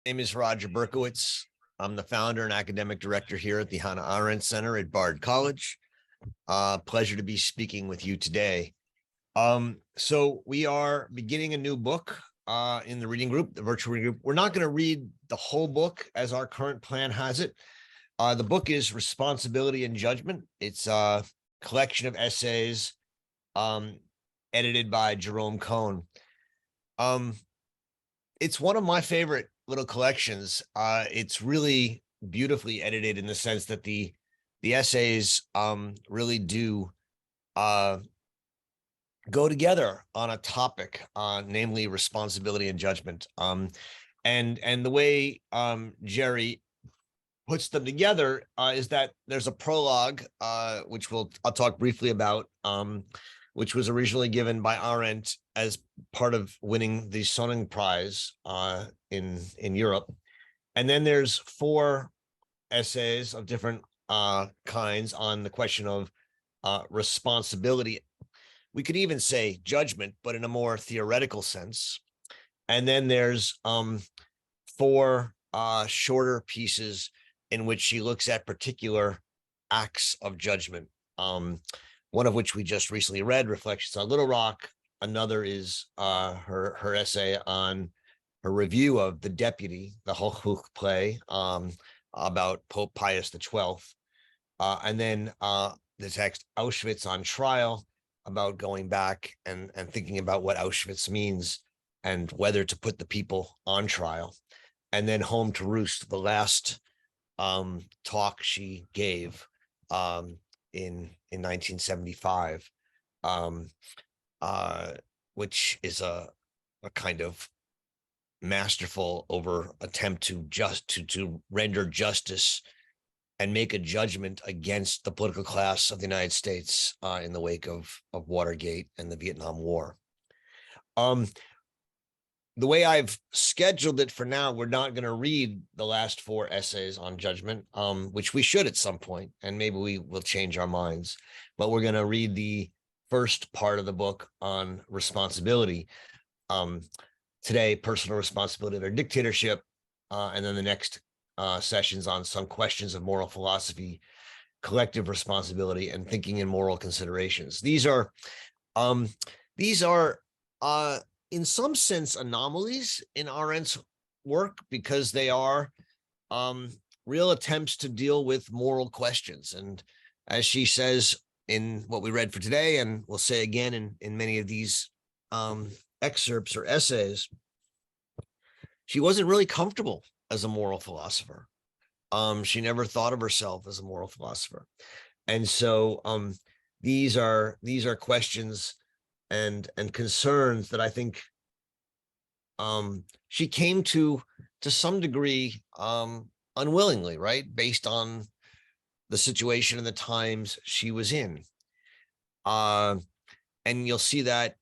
Name is Roger Berkowitz. I'm the founder and academic director here at the Hannah Arendt Center at Bard College. Pleasure to be speaking with you today. So we are beginning a new book in the reading group, the virtual reading group. We're not going to read the whole book as our current plan has it. The book is Responsibility and Judgment. It's a collection of essays edited by Jerome Cohn. It's one of my favorite little collections. It's really beautifully edited in the sense that the essays really do go together on a topic, namely responsibility and judgment. And the way Jerry puts them together is that there's a prologue, which I'll talk briefly about, which was originally given by Arendt as part of winning the Sonning Prize in Europe. And then there's 4 essays of different kinds on the question of responsibility. We could even say judgment, but in a more theoretical sense. And then there's 4 shorter pieces in which she looks at particular acts of judgment. One of which we just recently read, Reflections on Little Rock. Another is her essay on her review of The Deputy, the Hochbuch play about Pope Pius XII. And then the text Auschwitz on Trial, about going back and thinking about what Auschwitz means and whether to put the people on trial. And then Home to Roost, the last talk she gave in 1975, which is a kind of masterful attempt to render justice and make a judgment against the political class of the United States in the wake of Watergate and the Vietnam War. The way I've scheduled it for now, we're not going to read the last 4 essays on judgment, which we should at some point, and maybe we will change our minds. But we're going to read the first part of the book on responsibility. Today, personal responsibility under dictatorship, and then the next sessions on some questions of moral philosophy, collective responsibility, and thinking in moral considerations. These are in some sense anomalies in Arendt's work, because they are real attempts to deal with moral questions. And as she says in what we read for today, and we'll say again in many of these excerpts or essays, she wasn't really comfortable as a moral philosopher. She never thought of herself as a moral philosopher. And so these are questions and concerns that I think she came to some degree unwillingly, right? Based on the situation and the times she was in. And you'll see that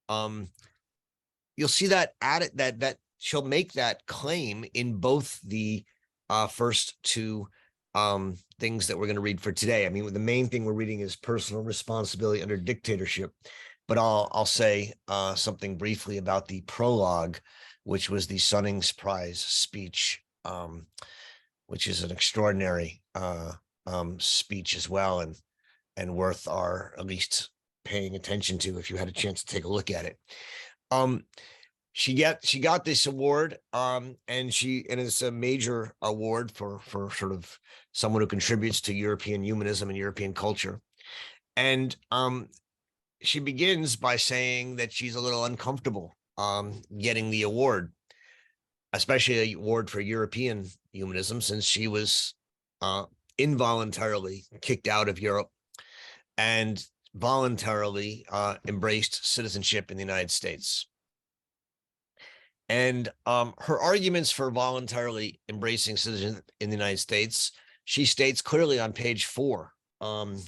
that she'll make that claim in both the first 2 things that we're going to read for today. I mean, the main thing we're reading is Personal Responsibility Under Dictatorship, but I'll say something briefly about the prologue, which was the Sonning Prize speech, which is an extraordinary speech as well, and worth our at least paying attention to if you had a chance to take a look at it. She got this award, and it's a major award for sort of someone who contributes to European humanism and European culture. And she begins by saying that she's a little uncomfortable getting the award, especially an award for European humanism, since she was involuntarily kicked out of Europe and voluntarily embraced citizenship in the United States. And her arguments for voluntarily embracing citizenship in the United States, she states clearly on page 4 of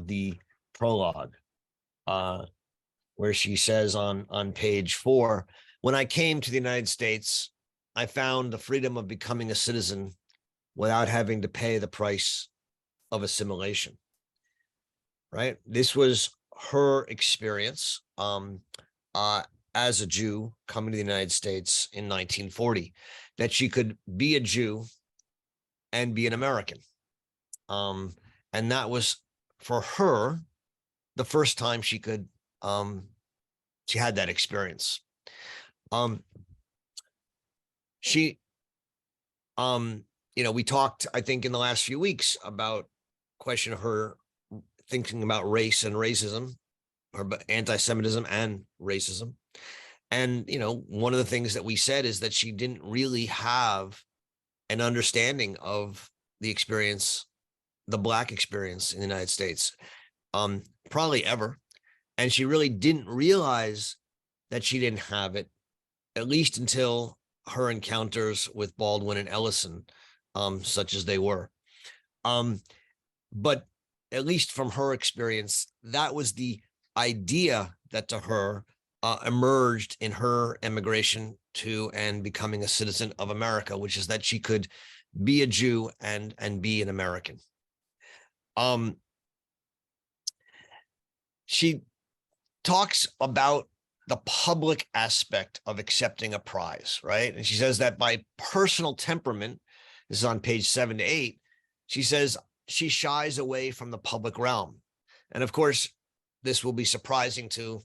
the prologue, where she says on page 4, "When I came to the United States, I found the freedom of becoming a citizen without having to pay the price of assimilation." Right? This was her experience as a Jew coming to the United States in 1940, that she could be a Jew and be an American. And that was for her the first time she had that experience. We talked, I think, in the last few weeks about question of her thinking about race and racism, or anti-Semitism and racism. And, one of the things that we said is that she didn't really have an understanding of the experience, the Black experience in the United States, probably ever. And she really didn't realize that she didn't have it, at least until her encounters with Baldwin and Ellison, such as they were. But at least from her experience, that was the idea that to her emerged in her emigration to and becoming a citizen of America, which is that she could be a Jew and be an American. She talks about the public aspect of accepting a prize, right? And she says that by personal temperament, this is on page 7 to 8, she says she shies away from the public realm. And of course, this will be surprising to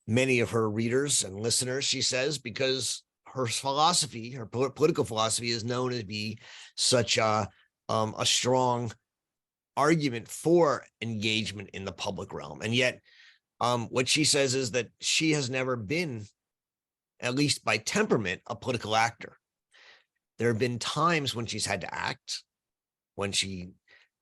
many of her readers and listeners, she says, because her philosophy, her political philosophy, is known to be such a strong argument for engagement in the public realm. And yet, what she says is that she has never been, at least by temperament, a political actor. There have been times when she's had to act, when she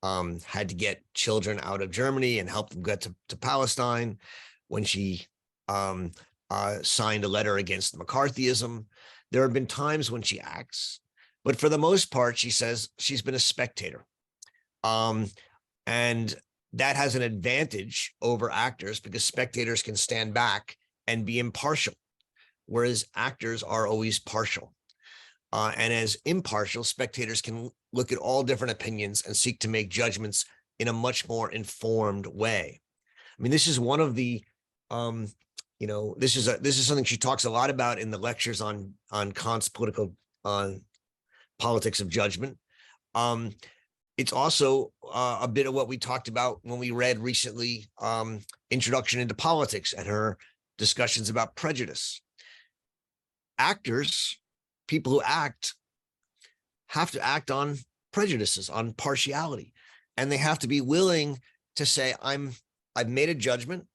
had to get children out of Germany and help them get to Palestine, when she signed a letter against McCarthyism. There have been times when she acts, but for the most part, she says she's been a spectator. And that has an advantage over actors because spectators can stand back and be impartial, whereas actors are always partial. And as impartial, spectators can look at all different opinions and seek to make judgments in a much more informed way. I mean, this is one of the, this is something she talks a lot about in the lectures on Kant's politics of judgment. It's also a bit of what we talked about when we read recently Introduction into Politics and her discussions about prejudice. Actors, people who act, have to act on prejudices, on partiality, and they have to be willing to say, I've made a judgment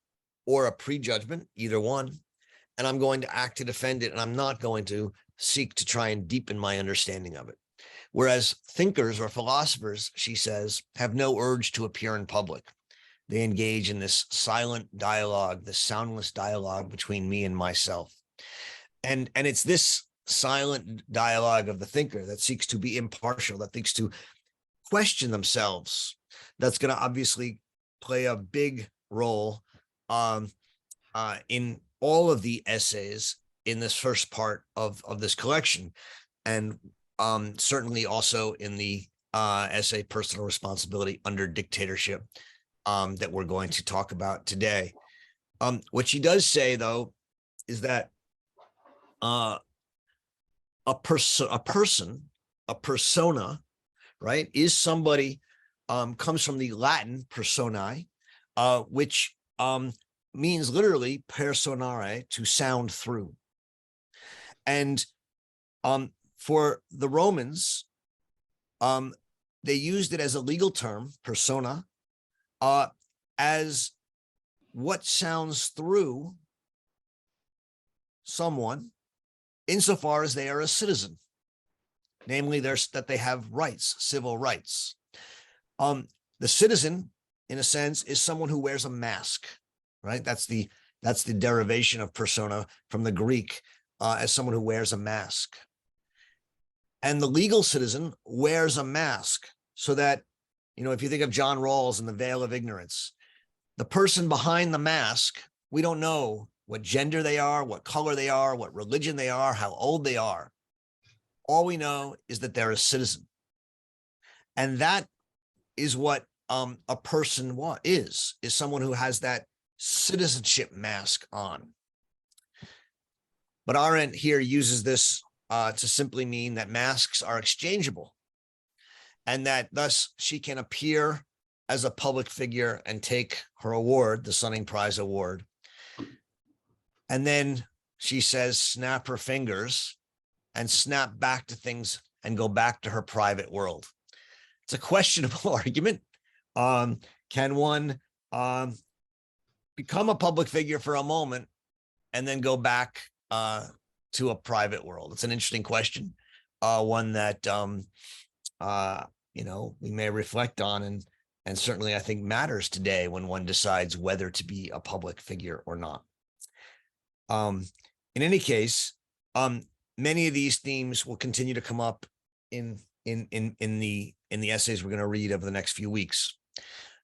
or a prejudgment, either one, and I'm going to act to defend it, and I'm not going to seek to try and deepen my understanding of it. Whereas thinkers or philosophers, she says, have no urge to appear in public. They engage in this silent dialogue, this soundless dialogue between me and myself. And it's this silent dialogue of the thinker that seeks to be impartial, that seeks to question themselves, that's going to obviously play a big role in all of the essays in this first part of this collection. And certainly also in the essay Personal Responsibility Under Dictatorship that we're going to talk about today. What she does say, though, is that a persona, right, is somebody, comes from the Latin personae, which means literally personare, to sound through. And for the Romans, they used it as a legal term, persona, as what sounds through someone insofar as they are a citizen, namely that they have rights, civil rights. The citizen, in a sense, is someone who wears a mask, right? That's the derivation of persona from the Greek, as someone who wears a mask. And the legal citizen wears a mask so that, if you think of John Rawls and the veil of ignorance, the person behind the mask, we don't know what gender they are, what color they are, what religion they are, how old they are. All we know is that they're a citizen. And that is what a person is someone who has that citizenship mask on. But Arendt here uses this to simply mean that masks are exchangeable, and that thus she can appear as a public figure and take her award, the Sunning Prize Award. And then she says, snap her fingers and snap back to things and go back to her private world. It's a questionable argument. Can one become a public figure for a moment and then go back to a private world? It's an interesting question, one that we may reflect on, and certainly I think matters today when one decides whether to be a public figure or not. In any case, many of these themes will continue to come up in the essays we're going to read over the next few weeks.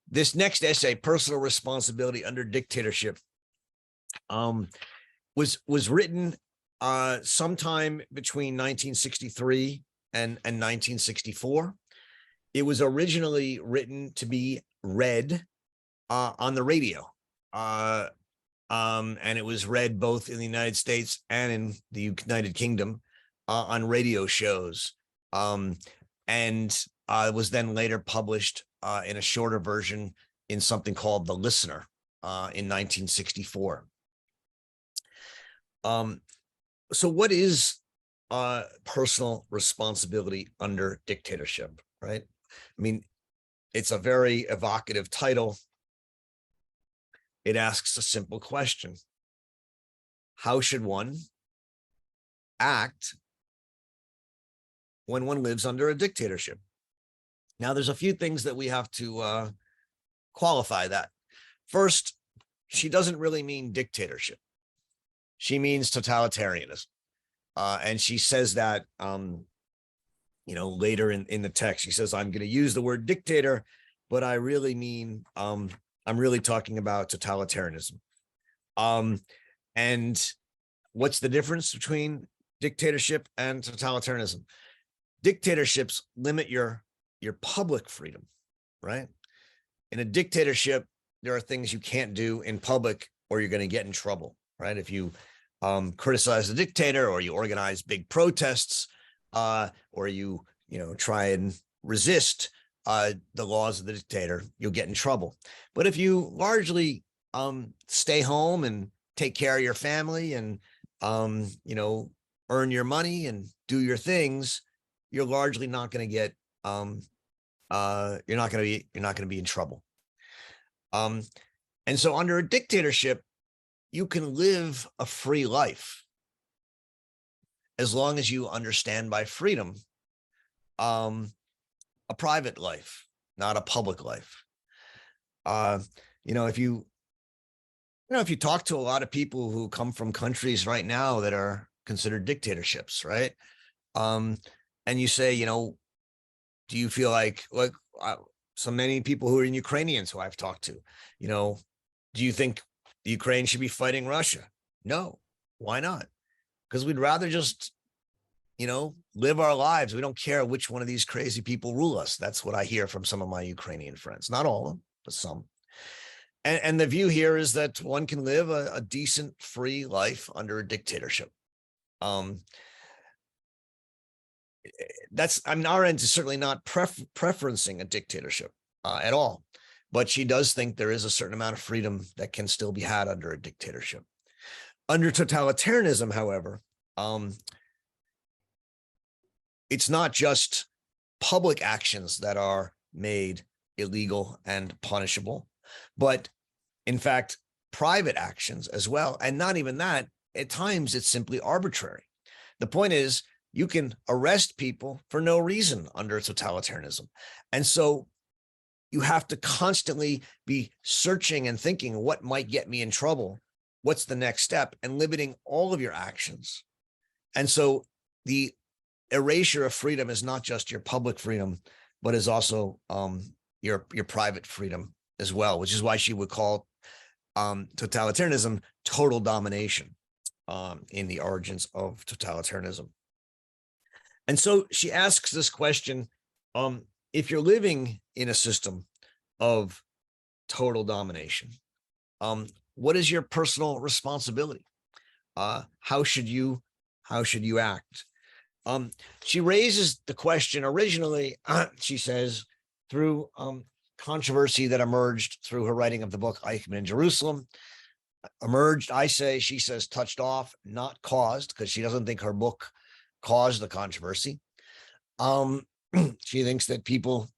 This next essay, Personal Responsibility Under Dictatorship, was written sometime between 1963 and 1964. It was originally written to be read on the radio, and it was read both in the United States and in the United Kingdom on radio shows, and was then later published in a shorter version in something called The Listener in 1964. So what is personal responsibility under dictatorship, right? I mean, it's a very evocative title. It asks a simple question. How should one act when one lives under a dictatorship? Now, there's a few things that we have to qualify that. First, she doesn't really mean dictatorship. She means totalitarianism. And she says that, later in the text. She says, I'm going to use the word dictator, but I really mean, I'm really talking about totalitarianism. And what's the difference between dictatorship and totalitarianism? Dictatorships limit your public freedom, right? In a dictatorship, there are things you can't do in public or you're going to get in trouble, right? If you criticize the dictator, or you organize big protests, or you try and resist the laws of the dictator, you'll get in trouble. But if you largely stay home and take care of your family and earn your money and do your things, you're largely not going to get you're not going to be in trouble. And so under a dictatorship, you can live a free life as long as you understand by freedom a private life, not a public life. If you talk to a lot of people who come from countries right now that are considered dictatorships, right? And you say, do you feel like so many people who are in Ukrainians who I've talked to, do you think the Ukraine should be fighting Russia? No. Why not? Because we'd rather just, live our lives. We don't care which one of these crazy people rule us. That's what I hear from some of my Ukrainian friends. Not all of them, but some. And the view here is that one can live a decent, free life under a dictatorship. Arendt is certainly not preferencing a dictatorship at all. But she does think there is a certain amount of freedom that can still be had under a dictatorship. Under totalitarianism, however, it's not just public actions that are made illegal and punishable, but in fact, private actions as well. And not even that, at times it's simply arbitrary. The point is, you can arrest people for no reason under totalitarianism. And so you have to constantly be searching and thinking, what might get me in trouble? What's the next step? And limiting all of your actions. And so the erasure of freedom is not just your public freedom, but is also your private freedom as well, which is why she would call totalitarianism total domination in the origins of totalitarianism. And so she asks this question, if you're living in a system of total domination, what is your personal responsibility? how should you act? She raises the question originally, she says, through controversy that emerged through her writing of the book Eichmann in Jerusalem. Emerged, she says, touched off, not caused, because she doesn't think her book caused the controversy. She thinks that people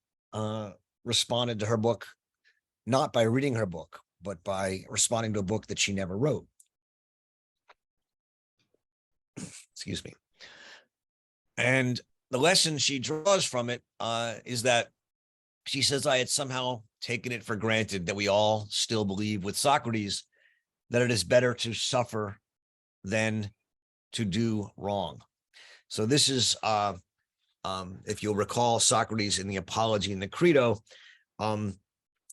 responded to her book not by reading her book, but by responding to a book that she never wrote. Excuse me. And the lesson she draws from it is that she says, I had somehow taken it for granted that we all still believe with Socrates that it is better to suffer than to do wrong. So this is, if you'll recall, Socrates in the Apology and the Credo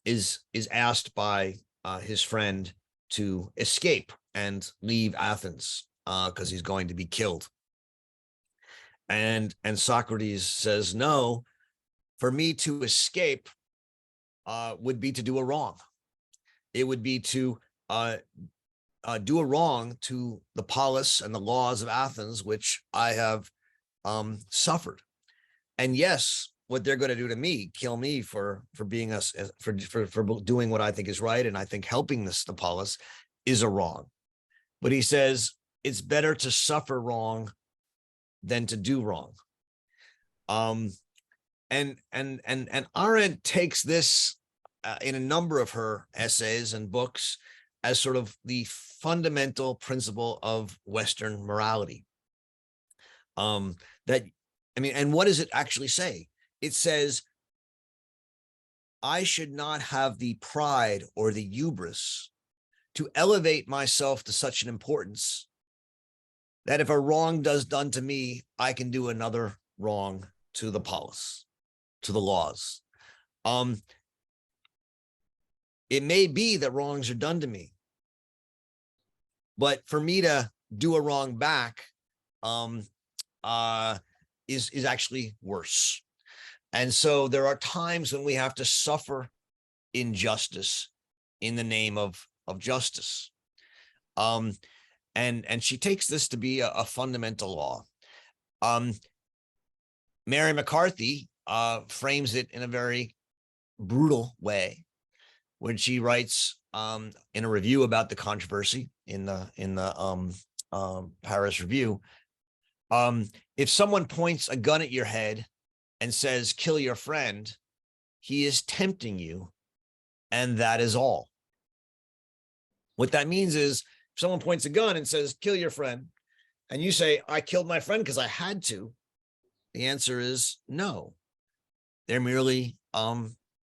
is asked by his friend to escape and leave Athens because he's going to be killed. And Socrates says, no, for me to escape would be to do a wrong. It would be to do a wrong to the polis and the laws of Athens, which I have suffered. And yes, what they're going to do to me, kill me for being us, for doing what I think is right, and I think helping the polis is a wrong. But he says it's better to suffer wrong than to do wrong. And Arendt takes this in a number of her essays and books as sort of the fundamental principle of Western morality. And what does it actually say? It says, I should not have the pride or the hubris to elevate myself to such an importance that if a wrong does done to me, I can do another wrong to the polis, to the laws. It may be that wrongs are done to me, but for me to do a wrong back is actually worse. And so there are times when we have to suffer injustice in the name of justice. And she takes this to be a fundamental law. Mary McCarthy frames it in a very brutal way when she writes in a review about the controversy in the Paris Review. If someone points a gun at your head and says, kill your friend, he is tempting you, and that is all. What that means is if someone points a gun and says, kill your friend, and you say, I killed my friend because I had to, the answer is no. They're merely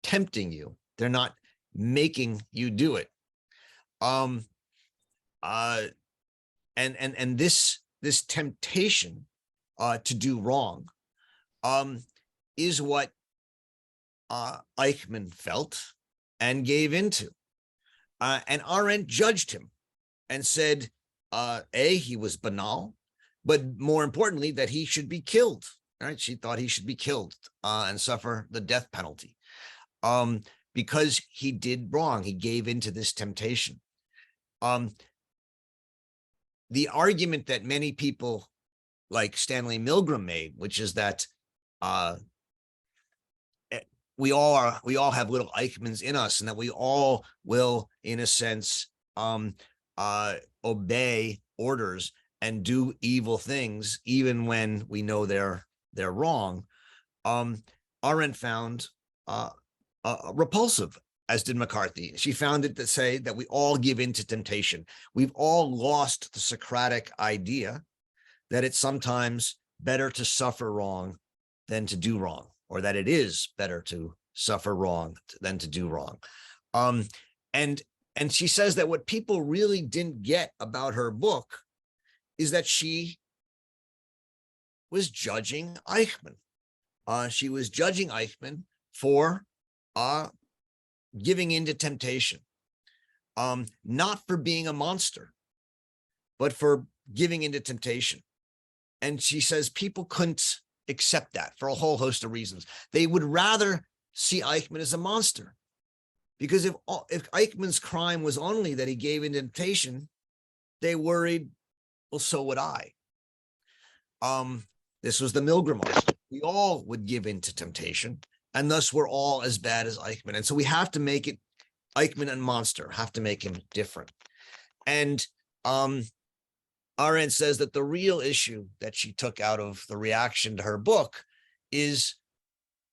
tempting you. They're not making you do it. And this temptation to do wrong is what Eichmann felt and gave into. And Arendt judged him and said, he was banal, but more importantly, that he should be killed. Right? She thought he should be killed and suffer the death penalty because he did wrong. He gave into this temptation. The argument that many people like Stanley Milgram made, which is that we all have little Eichmanns in us, and that we all will, in a sense, obey orders and do evil things, even when we know they're wrong. Arendt found repulsive, as did McCarthy. She found it to say that we all give in to temptation. We've all lost the Socratic idea that it's sometimes better to suffer wrong than to do wrong, or that it is better to suffer wrong than to do wrong. And she says that what people really didn't get about her book is that she was judging Eichmann. She was judging Eichmann for giving into temptation, not for being a monster, but for giving into temptation. And she says people couldn't accept that for a whole host of reasons. They would rather see Eichmann as a monster, because if Eichmann's crime was only that he gave into temptation, they worried well, so would I. This was the Milgram argument. We all would give in to temptation, and thus we're all as bad as Eichmann. And so we have to make it, Eichmann and Monster have to make him different. And Arendt says that the real issue that she took out of the reaction to her book is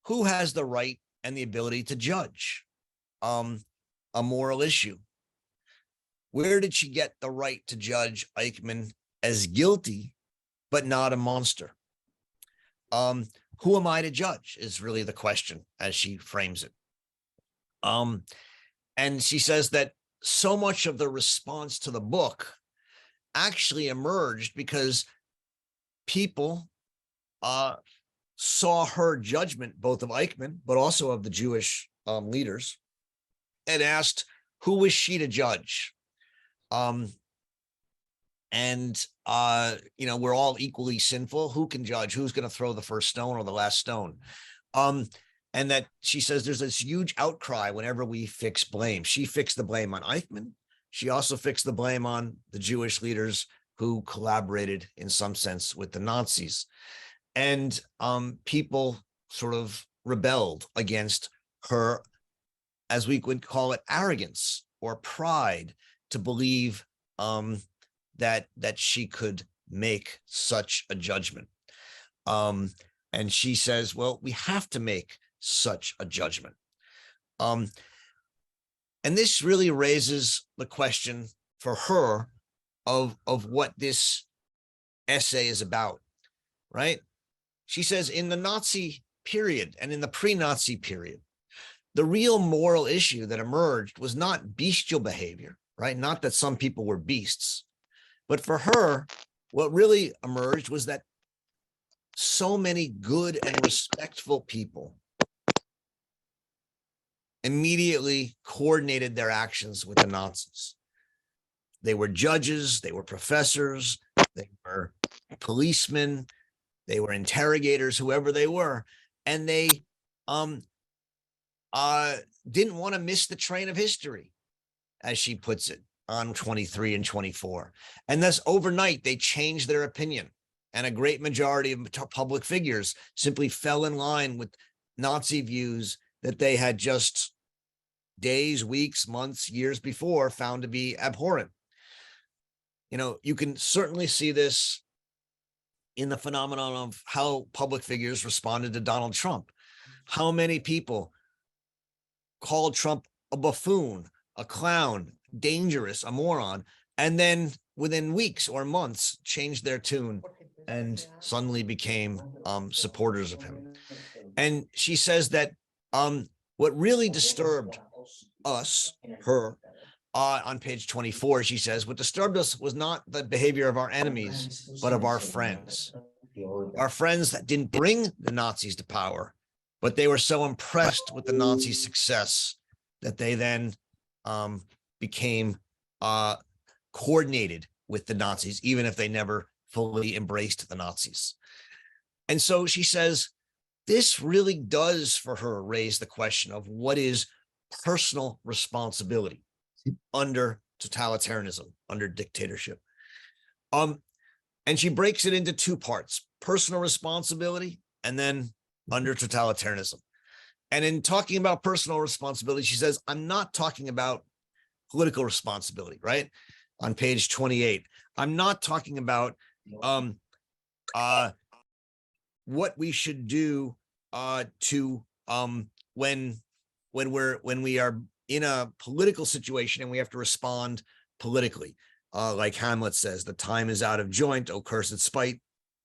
who has the right and the ability to judge a moral issue. Where did she get the right to judge Eichmann as guilty, but not a monster? Who am I to judge is really the question as she frames it. And she says that so much of the response to the book actually emerged because people saw her judgment, both of Eichmann, but also of the Jewish leaders, and asked, who was she to judge? We're all equally sinful. Who can judge? Who's going to throw the first stone or the last stone? And that she says there's this huge outcry whenever we fix blame. She fixed the blame on Eichmann. She also fixed the blame on the Jewish leaders who collaborated in some sense with the Nazis. And people sort of rebelled against her, as we would call it, arrogance or pride to believe that she could make such a judgment. And she says, well, we have to make such a judgment. And this really raises the question for her of what this essay is about, right? She says in the Nazi period and in the pre-Nazi period, the real moral issue that emerged was not bestial behavior, right? Not that some people were beasts, but for her, what really emerged was that so many good and respectful people immediately coordinated their actions with the Nazis. They were judges, they were professors, they were policemen, they were interrogators, whoever they were, and they didn't want to miss the train of history, as she puts it, on 23 and 24. And thus overnight, they changed their opinion. And a great majority of public figures simply fell in line with Nazi views that they had just days, weeks, months, years before found to be abhorrent. You can certainly see this in the phenomenon of how public figures responded to Donald Trump. How many people called Trump a buffoon, a clown, dangerous, a moron, and then within weeks or months changed their tune and suddenly became supporters of him. And she says that what really disturbed us, her, on page 24, she says, what disturbed us was not the behavior of our enemies, but of our friends. Our friends that didn't bring the Nazis to power, but they were so impressed with the Nazi success that they then became coordinated with the Nazis, even if they never fully embraced the Nazis. And so she says, this really does for her raise the question of what is personal responsibility under totalitarianism, under dictatorship. And she breaks it into two parts, personal responsibility and then under totalitarianism. And in talking about personal responsibility, she says, I'm not talking about political responsibility, right? On page 28, I'm not talking about what we should do when we are in a political situation and we have to respond politically. Like Hamlet says, the time is out of joint, O cursed spite,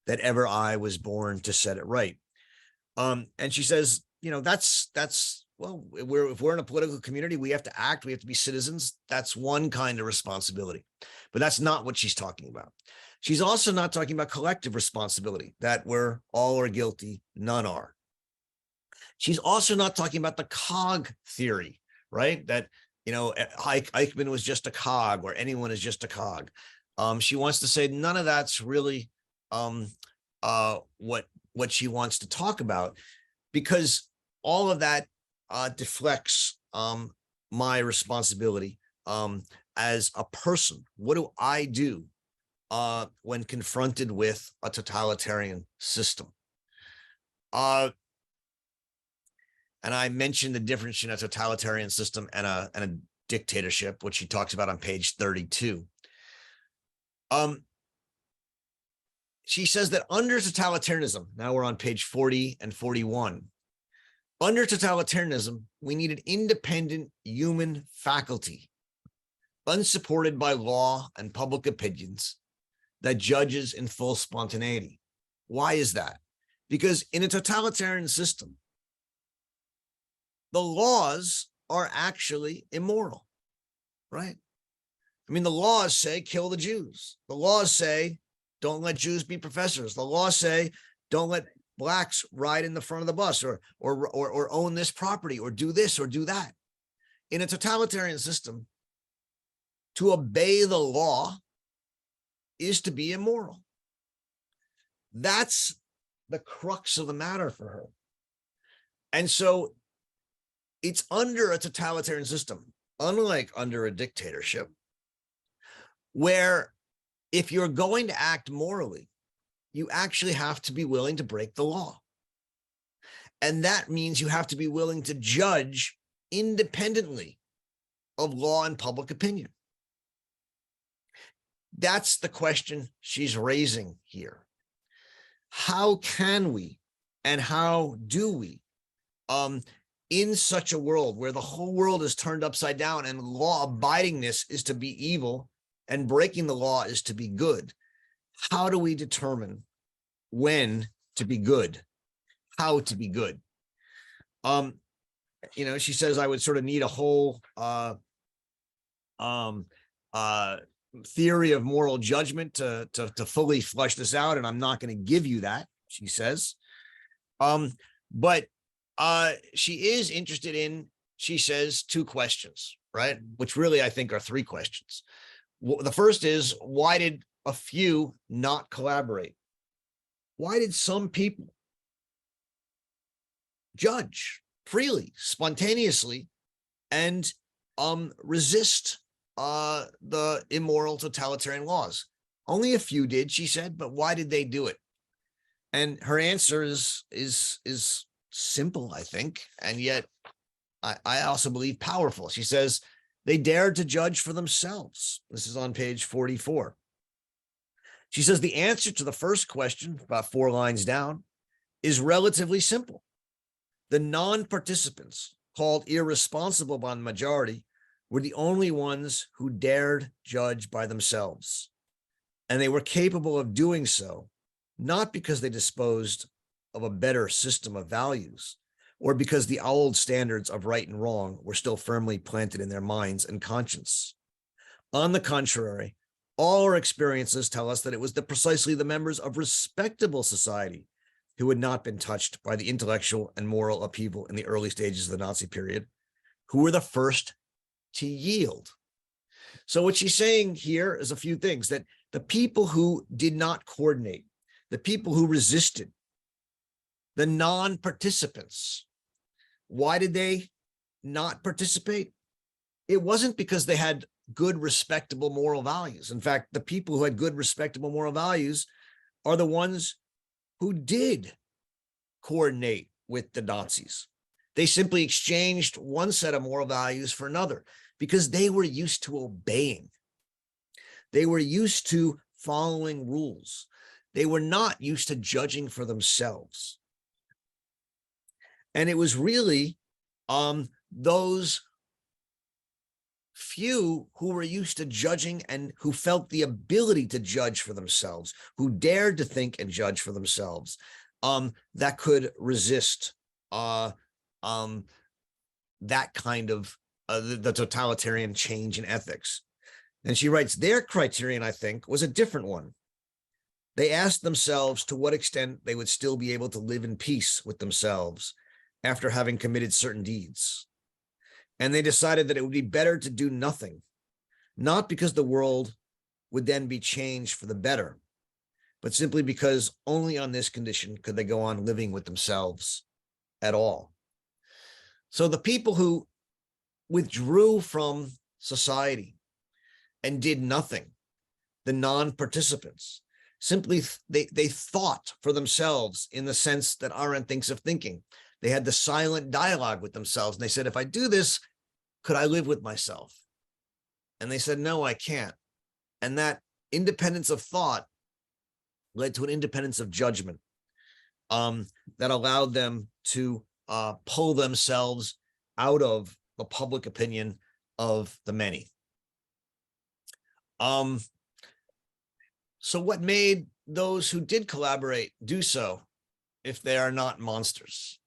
that ever I was born to set it right. And she says, well, if we're in a political community, we have to act, we have to be citizens. That's one kind of responsibility, but that's not what she's talking about. She's also not talking about collective responsibility, that we're all are guilty, none are. She's also not talking about the cog theory, right? That, Eichmann was just a cog or anyone is just a cog. She wants to say none of that's really what she wants to talk about, because all of that deflects my responsibility as a person. What do I do when confronted with a totalitarian system. And I mentioned the difference in a totalitarian system and a dictatorship, which she talks about on page 32. She says that under totalitarianism, now we're on page 40 and 41, under totalitarianism, we need an independent human faculty, unsupported by law and public opinions, that judges in full spontaneity. Why is that? Because in a totalitarian system, the laws are actually immoral, right? I mean, the laws say kill the Jews. The laws say don't let Jews be professors. The laws say don't let blacks ride in the front of the bus or own this property or do this or do that. In a totalitarian system, to obey the law is to be immoral. That's the crux of the matter for her. And so it's under a totalitarian system, unlike under a dictatorship, where if you're going to act morally, you actually have to be willing to break the law. And that means you have to be willing to judge independently of law and public opinion. That's the question she's raising here. How can we and how do we, in such a world where the whole world is turned upside down and law abidingness is to be evil and breaking the law is to be good, how do we determine when to be good, how to be good? She says I would sort of need a whole theory of moral judgment to fully flesh this out, and I'm not going to give you that, she says. But she is interested in, she says, two questions, right? Which really I think are three questions. The first is, why did a few not collaborate? Why did some people judge freely, spontaneously, and resist the immoral totalitarian laws? Only a few did, she said, but why did they do it? And her answer is simple, I think, and yet I also believe powerful. She says they dared to judge for themselves. This is on page 44. She says the answer to the first question, about 4 lines down, is relatively simple. The non-participants, called irresponsible by the majority, were the only ones who dared judge by themselves. And they were capable of doing so, not because they disposed of a better system of values, or because the old standards of right and wrong were still firmly planted in their minds and conscience. On the contrary, all our experiences tell us that it was precisely the members of respectable society who had not been touched by the intellectual and moral upheaval in the early stages of the Nazi period, who were the first to yield. So what she's saying here is a few things: that the people who did not coordinate, the people who resisted, the non-participants, why did they not participate? It wasn't because they had good, respectable moral values. In fact, the people who had good, respectable moral values are the ones who did coordinate with the Nazis. They simply exchanged one set of moral values for another because they were used to obeying. They were used to following rules. They were not used to judging for themselves. And it was really those few who were used to judging and who felt the ability to judge for themselves, who dared to think and judge for themselves, that could resist that kind of the totalitarian change in ethics. And she writes, their criterion, I think, was a different one. They asked themselves to what extent they would still be able to live in peace with themselves after having committed certain deeds. And they decided that it would be better to do nothing, not because the world would then be changed for the better, but simply because only on this condition could they go on living with themselves at all. So the people who withdrew from society and did nothing the non-participants. Simply, they thought for themselves in the sense that Arendt thinks of thinking. They had the silent dialogue with themselves. And they said, if I do this, could I live with myself? And they said, no, I can't. And that independence of thought led to an independence of judgment that allowed them to pull themselves out of the public opinion of the many. So what made those who did collaborate do so if they are not monsters?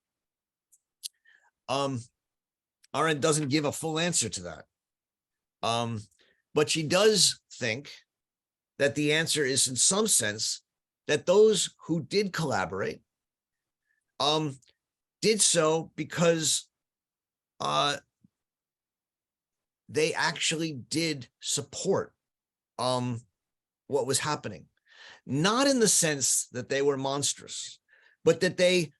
Arendt doesn't give a full answer to that. But she does think that the answer is, in some sense, that those who did collaborate did so because they actually did support what was happening. Not in the sense that they were monstrous, but that they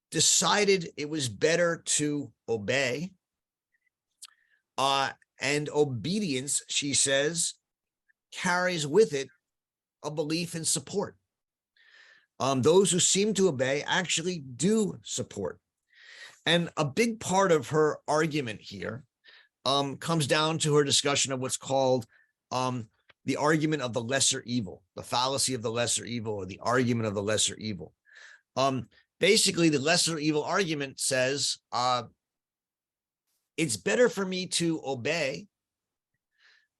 decided it was better to obey. And obedience, she says, carries with it a belief in support. Those who seem to obey actually do support. And a big part of her argument here comes down to her discussion of what's called the argument of the lesser evil, the fallacy of the lesser evil, or the argument of the lesser evil. Basically, the lesser evil argument says it's better for me to obey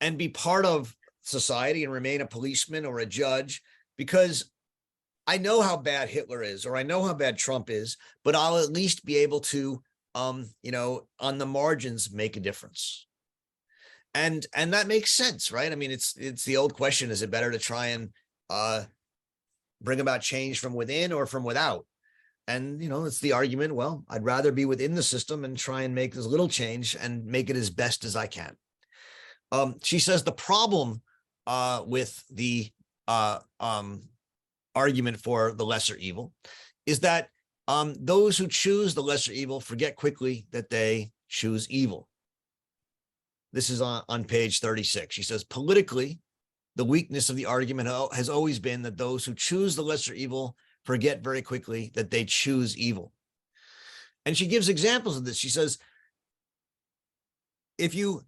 and be part of society and remain a policeman or a judge because I know how bad Hitler is, or I know how bad Trump is, but I'll at least be able to, on the margins, make a difference. And that makes sense, right? I mean, it's the old question: is it better to try and bring about change from within or from without? And it's the argument. Well, I'd rather be within the system and try and make as little change and make it as best as I can. She says the problem with the argument for the lesser evil is that those who choose the lesser evil forget quickly that they choose evil. This is on page 36. She says, politically, the weakness of the argument has always been that those who choose the lesser evil forget very quickly that they choose evil. And she gives examples of this. She says, if you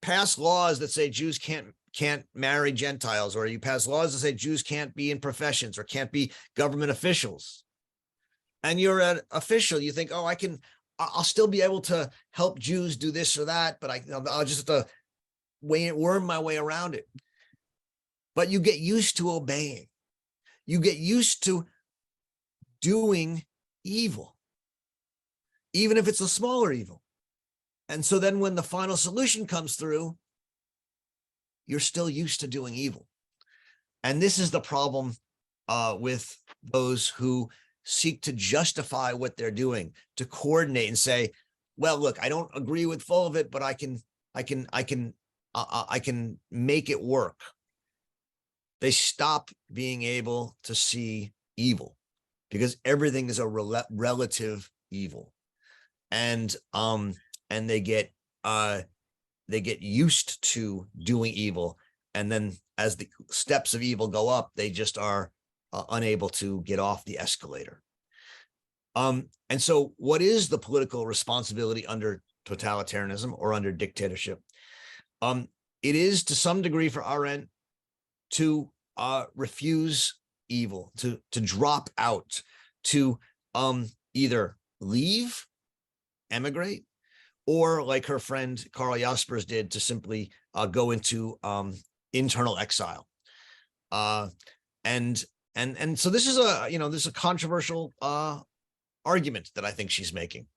pass laws that say Jews can't marry Gentiles, or you pass laws that say Jews can't be in professions or can't be government officials, and you're an official, you think, oh, I'll still be able to help Jews do this or that, but I'll just have to worm my way around it. But you get used to obeying. You get used to doing evil, even if it's a smaller evil. And so then when the final solution comes through, you're still used to doing evil. And this is the problem with those who seek to justify what they're doing, to coordinate and say, well, look, I don't agree with full of it, but I can make it work. They stop being able to see evil because everything is a relative evil. And they get used to doing evil. And then as the steps of evil go up, they just are unable to get off the escalator. And so what is the political responsibility under totalitarianism or under dictatorship? It is to some degree for Arendt to refuse evil, to drop out, to either leave, emigrate, or like her friend Karl Jaspers did, to simply go into internal exile. And so this is a controversial argument that I think she's making,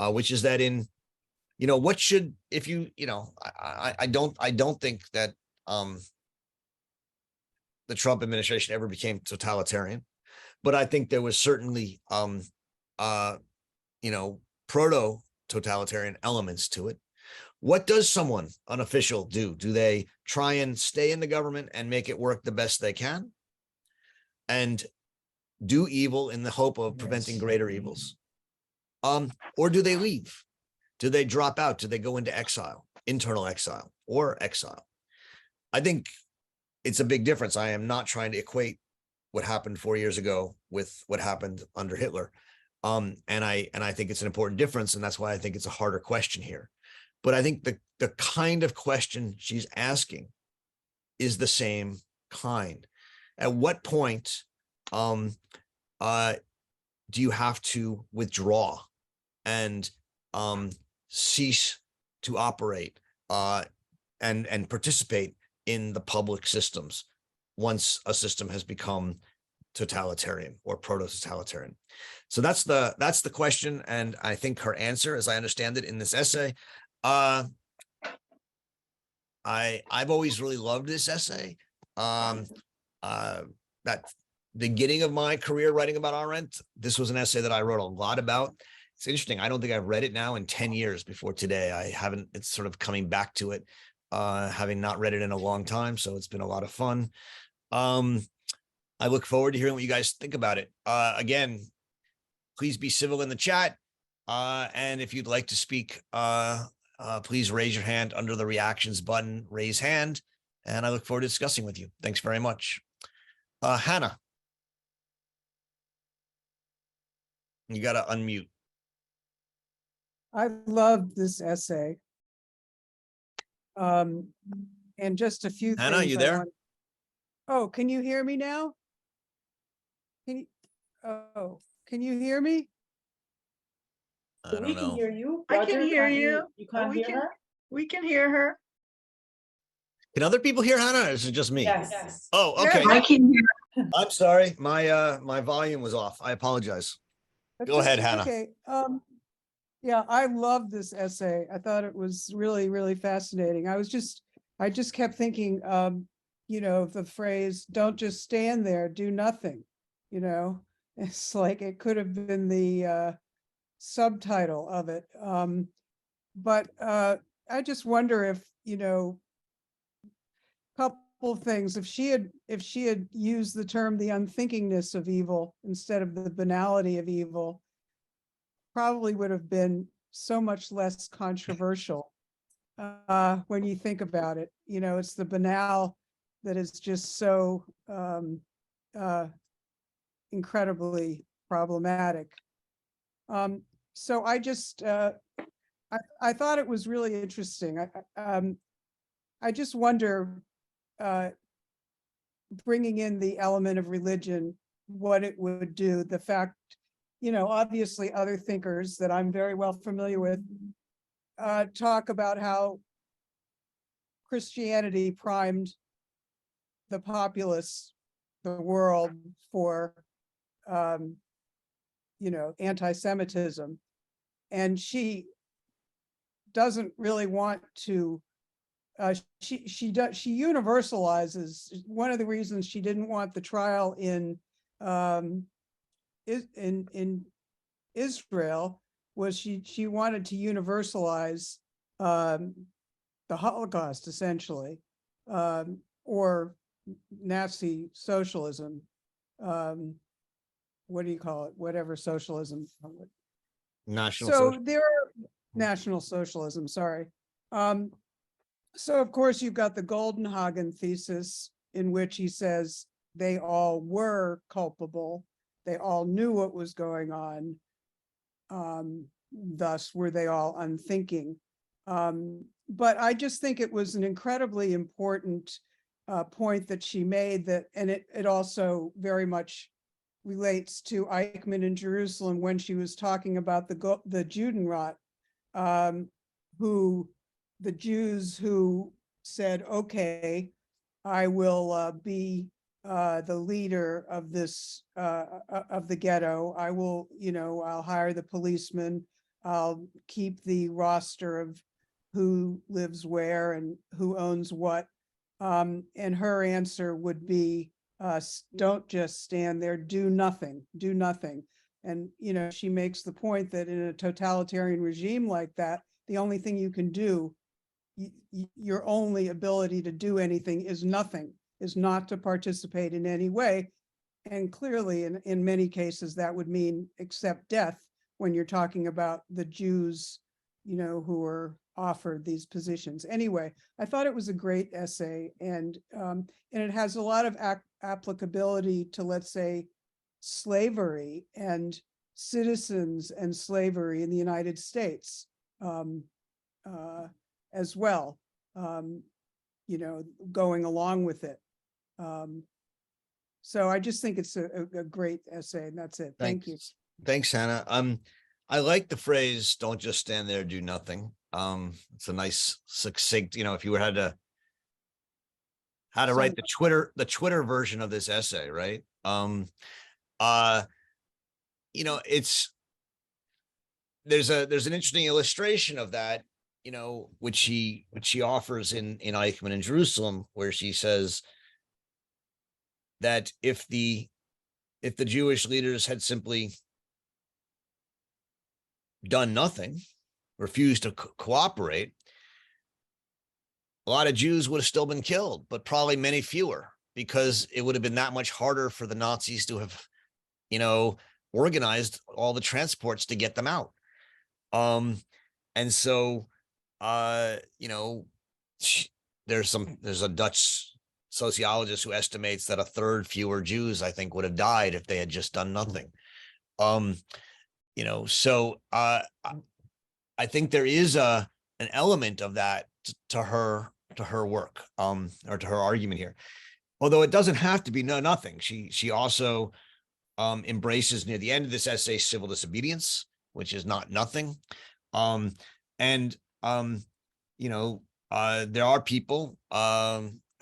which is that what should, if I don't think that the Trump administration ever became totalitarian, but I think there was certainly proto-totalitarian elements to it. What does an official do? Do they try and stay in the government and make it work the best they can and do evil in the hope of preventing greater evils? Or do they leave? Do they drop out? Do they go into exile, internal exile, or exile? I think it's a big difference. I am not trying to equate what happened 4 years ago with what happened under Hitler. And I think it's an important difference, and that's why I think it's a harder question here. But I think the kind of question she's asking is the same kind. At what point do you have to withdraw and cease to operate and participate in the public systems once a system has become totalitarian or proto-totalitarian? So that's the question, and I think her answer, as I understand it in this essay, I've always really loved this essay. That beginning of my career writing about Arendt, this was an essay that I wrote a lot about. It's interesting. I don't think I've read it now in 10 years before today. I haven't, it's sort of coming back to it, having not read it in a long time. So it's been a lot of fun. I look forward to hearing what you guys think about it. Again, please be civil in the chat. And if you'd like to speak, please raise your hand under the reactions button, raise hand. And I look forward to discussing with you. Thanks very much. Hannah, you got to unmute. I loved this essay. And just a few Hannah, things. you there? Oh, can you hear me now? Can you hear me? I don't We can know. hear you. I can hear you. You can't we hear can, her? we can hear her. Can other people hear Hannah, or is it just me? Yes. Oh, okay. I can hear. I'm sorry. My volume was off. I apologize. Go ahead, Hannah. Okay. Yeah, I love this essay. I thought it was really, really fascinating. I just kept thinking, you know, the phrase, don't just stand there, do nothing, you know, it's like it could have been the subtitle of it. But I just wonder if, you know, couple of things, if she had used the term the unthinkingness of evil instead of the banality of evil, probably would have been so much less controversial when you think about it. You know, it's the banal that is just so incredibly problematic. So I just I thought it was really interesting. I just wonder, bringing in the element of religion, what it would do. The fact, you know, obviously other thinkers that I'm very well familiar with talk about how Christianity primed the populace, the world, for, you know, anti-Semitism. And she doesn't really want to, she universalizes. One of the reasons she didn't want the trial in Israel was she wanted to universalize the Holocaust, essentially, or Nazi socialism. What do you call it? Whatever socialism. National There are national socialism, sorry. So of course you've got the Goldenhagen thesis, in which he says they all were culpable. They all knew what was going on. Thus were they all unthinking. But I just think it was an incredibly important point that she made, that, and it also very much relates to Eichmann in Jerusalem when she was talking about the Judenrat, the Jews who said, okay, I will be the leader of this, of the ghetto. I will, you know, I'll hire the policeman. I'll keep the roster of who lives where and who owns what. And her answer would be, don't just stand there, do nothing, do nothing. And, you know, she makes the point that in a totalitarian regime like that, the only thing you can do, your only ability to do anything is nothing, is not to participate in any way. And clearly, in many cases, that would mean accept death when you're talking about the Jews, you know, who are offered these positions. Anyway, I thought it was a great essay, and it has a lot of applicability to, let's say, slavery and citizens and slavery in the United States as well, you know, going along with it. So I just think it's a great essay, and that's it. Thank you. Thanks, Hannah. I like the phrase, don't just stand there, do nothing. It's a nice, succinct, you know, if you had to write the Twitter version of this essay, right? You know, there's an interesting illustration of that, you know, which she offers in Eichmann in Jerusalem, where she says that if the Jewish leaders had simply done nothing, refused to cooperate, a lot of Jews would have still been killed, but probably many fewer, because it would have been that much harder for the Nazis to have, you know, organized all the transports to get them out. And so, you know, there's a Dutch sociologist who estimates that a third fewer Jews, I think, would have died if they had just done nothing. You know, so I think there is an element of that to her work, or to her argument here. Although it doesn't have to be nothing. She also embraces near the end of this essay civil disobedience, which is not nothing. You know, there are people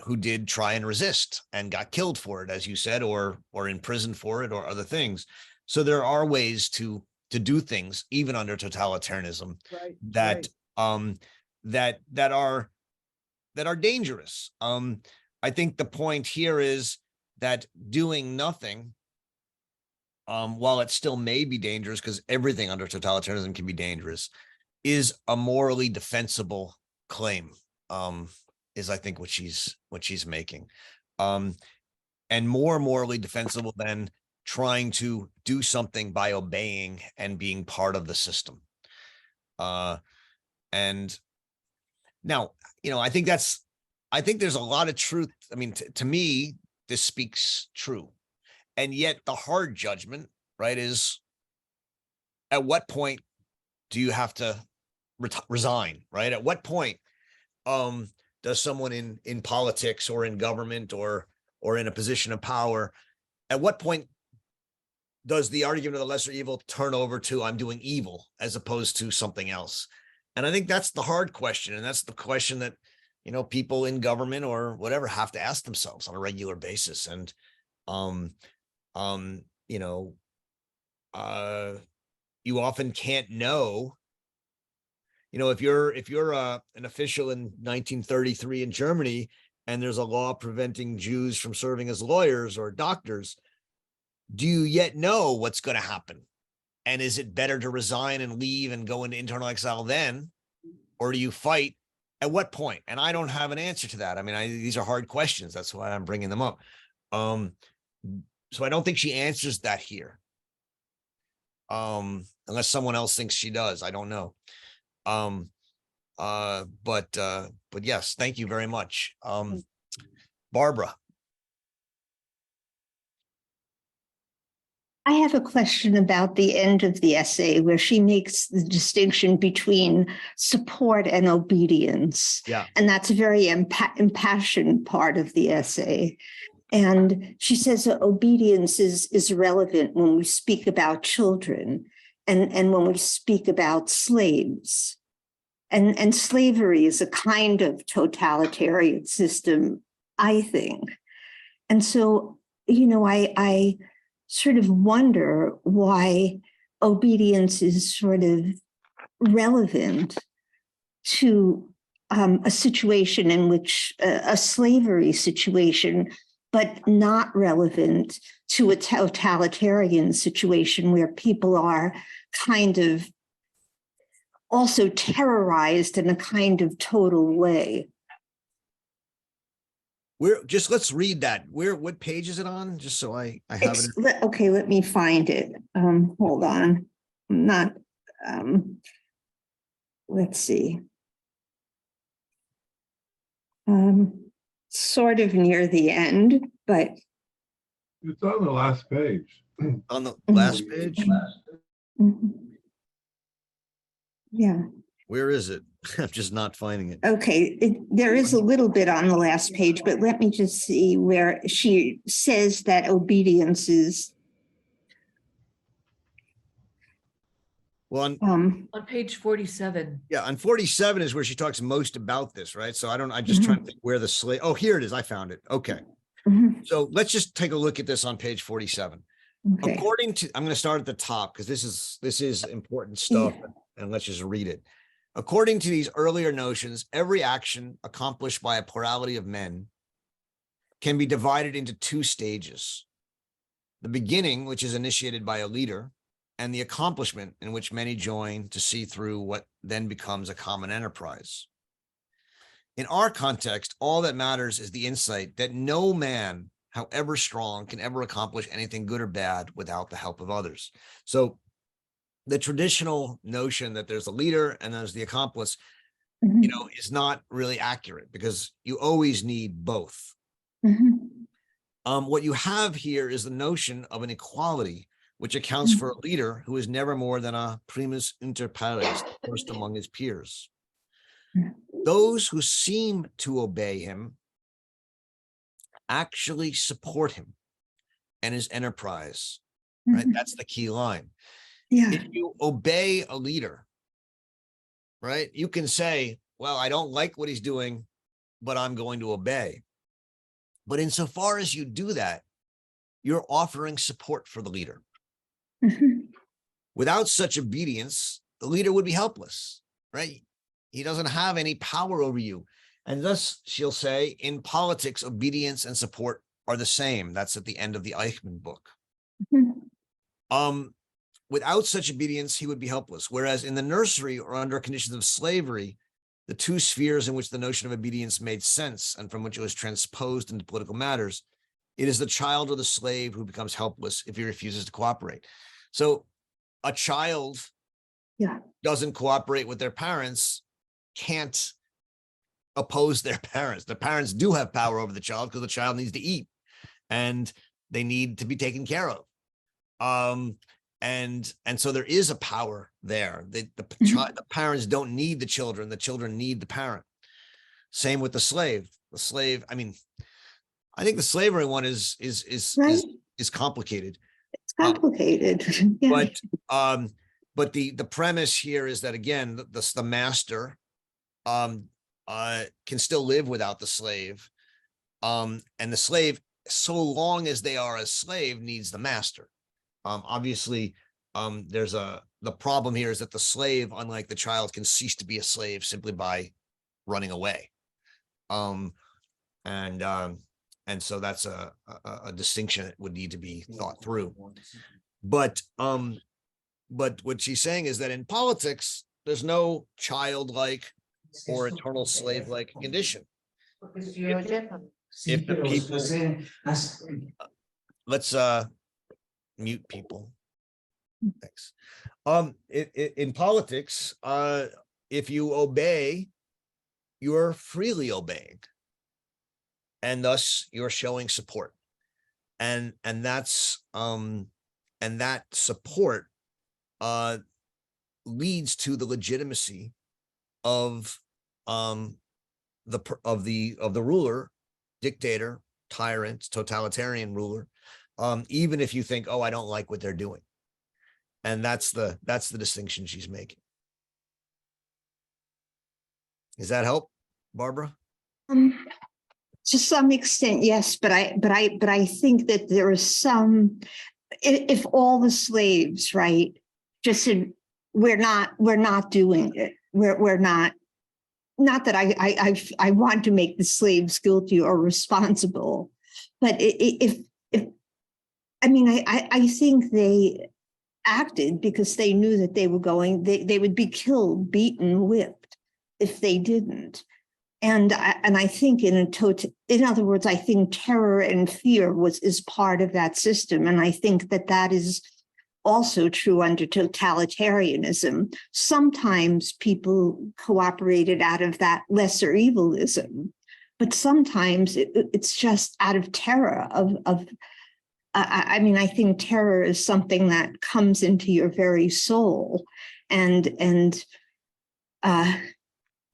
who did try and resist and got killed for it, as you said, or imprisoned for it, or other things. So there are ways to do things even under totalitarianism, Right, that right. that are dangerous. I think the point here is that doing nothing, while it still may be dangerous, because everything under totalitarianism can be dangerous, is a morally defensible claim, is I think what she's making, and more morally defensible than trying to do something by obeying and being part of the system. And now, you know, I think there's a lot of truth. I mean, to me, this speaks true. And yet the hard judgment, right, is at what point do you have to resign, right? At what point does someone in politics or in government or in a position of power, at what point does the argument of the lesser evil turn over to I'm doing evil as opposed to something else? And I think that's the hard question. And that's the question that, you know, people in government or whatever have to ask themselves on a regular basis. And, you know, you often can't know, you know, if you're an official in 1933 in Germany, and there's a law preventing Jews from serving as lawyers or doctors, do you yet know what's going to happen? And is it better to resign and leave and go into internal exile then? Or do you fight? At what point? And I don't have an answer to that. I mean, these are hard questions. That's why I'm bringing them up. So I don't think she answers that here. Unless someone else thinks she does. I don't know. But yes, thank you very much. Barbara. I have a question about the end of the essay where she makes the distinction between support and obedience. Yeah. And that's a very impassioned part of the essay. And she says that obedience is relevant when we speak about children and when we speak about slaves. And slavery is a kind of totalitarian system, I think. And so, you know, I sort of wonder why obedience is sort of relevant to a situation in which a slavery situation, but not relevant to a totalitarian situation where people are kind of also terrorized in a kind of total way. Let's read that. What page is it on? Just so I have it. Okay, let me find it. Hold on. I'm not, let's see. sort of near the end, but It's on the last page. On the last page, mhm. Yeah, where is it? I'm just not finding it. okay. There is a little bit on the last page, but let me just see where she says that obedience is Well, on, On page 47. yeah, on 47 is where she talks most about this, right? So I'm just trying to think where the slave, oh, here it is. I found it. Okay. mhm, So let's just take a look at this on page 47. okay. According to, I'm going to start at the top because this is important stuff, and let's just read it. According to these earlier notions, every action accomplished by a plurality of men can be divided into two stages. The beginning, which is initiated by a leader, and the accomplishment in which many join to see through what then becomes a common enterprise. In our context, all that matters is the insight that no man, however strong, can ever accomplish anything good or bad without the help of others. So the traditional notion that there's a leader and there's the accomplice, Mhm, you know, is not really accurate because you always need both. mhm, What you have here is the notion of an equality, which accounts for a leader who is never more than a primus inter pares, first among his peers. Those who seem to obey him actually support him and his enterprise, right? mhm. That's the key line. Yeah. If you obey a leader, right, you can say, well, I don't like what he's doing, but I'm going to obey. But insofar as you do that, you're offering support for the leader. Mhm, Without such obedience, the leader would be helpless, right? He doesn't have any power over you. And thus, she'll say, in politics, obedience and support are the same. That's at the end of the Eichmann book. mhm, Without such obedience, he would be helpless. Whereas in the nursery or under conditions of slavery, the two spheres in which the notion of obedience made sense and from which it was transposed into political matters, it is the child or the slave who becomes helpless if he refuses to cooperate. So a child Yeah. doesn't cooperate with their parents, can't oppose their parents. The parents do have power over the child because the child needs to eat and they need to be taken care of. And so there is a power there. The parents don't need the children need the parent. Same with the slave. The slave, I mean, I think the slavery one is Right. complicated. It's complicated. Yeah. But the premise here is that, again, the master can still live without the slave. And the slave, so long as they are a slave, needs the master. Obviously, the problem here is that the slave, unlike the child, can cease to be a slave simply by running away. And so that's a distinction that would need to be thought through. But what she's saying is that in politics, there's no childlike or eternal slave-like condition. If the people, let's mute people. Thanks. In politics, if you obey, you're freely obeying, and thus you're showing support, and that's and that support leads to the legitimacy of the ruler, dictator, tyrant, totalitarian ruler, even if you think, oh, I don't like what they're doing. And that's the distinction she's making. Does that help, Barbara? To some extent, yes, but I think that there is some. If all the slaves, right, just said, we're not doing it. We're not. Not that I want to make the slaves guilty or responsible, but if I mean, I think they acted because they knew that they were going, they would be killed, beaten, whipped if they didn't. And I think in other words, I think terror and fear is part of that system. And I think that is also true under totalitarianism. Sometimes people cooperated out of that lesser evilism, but sometimes it's just out of terror of I mean, I think terror is something that comes into your very soul, and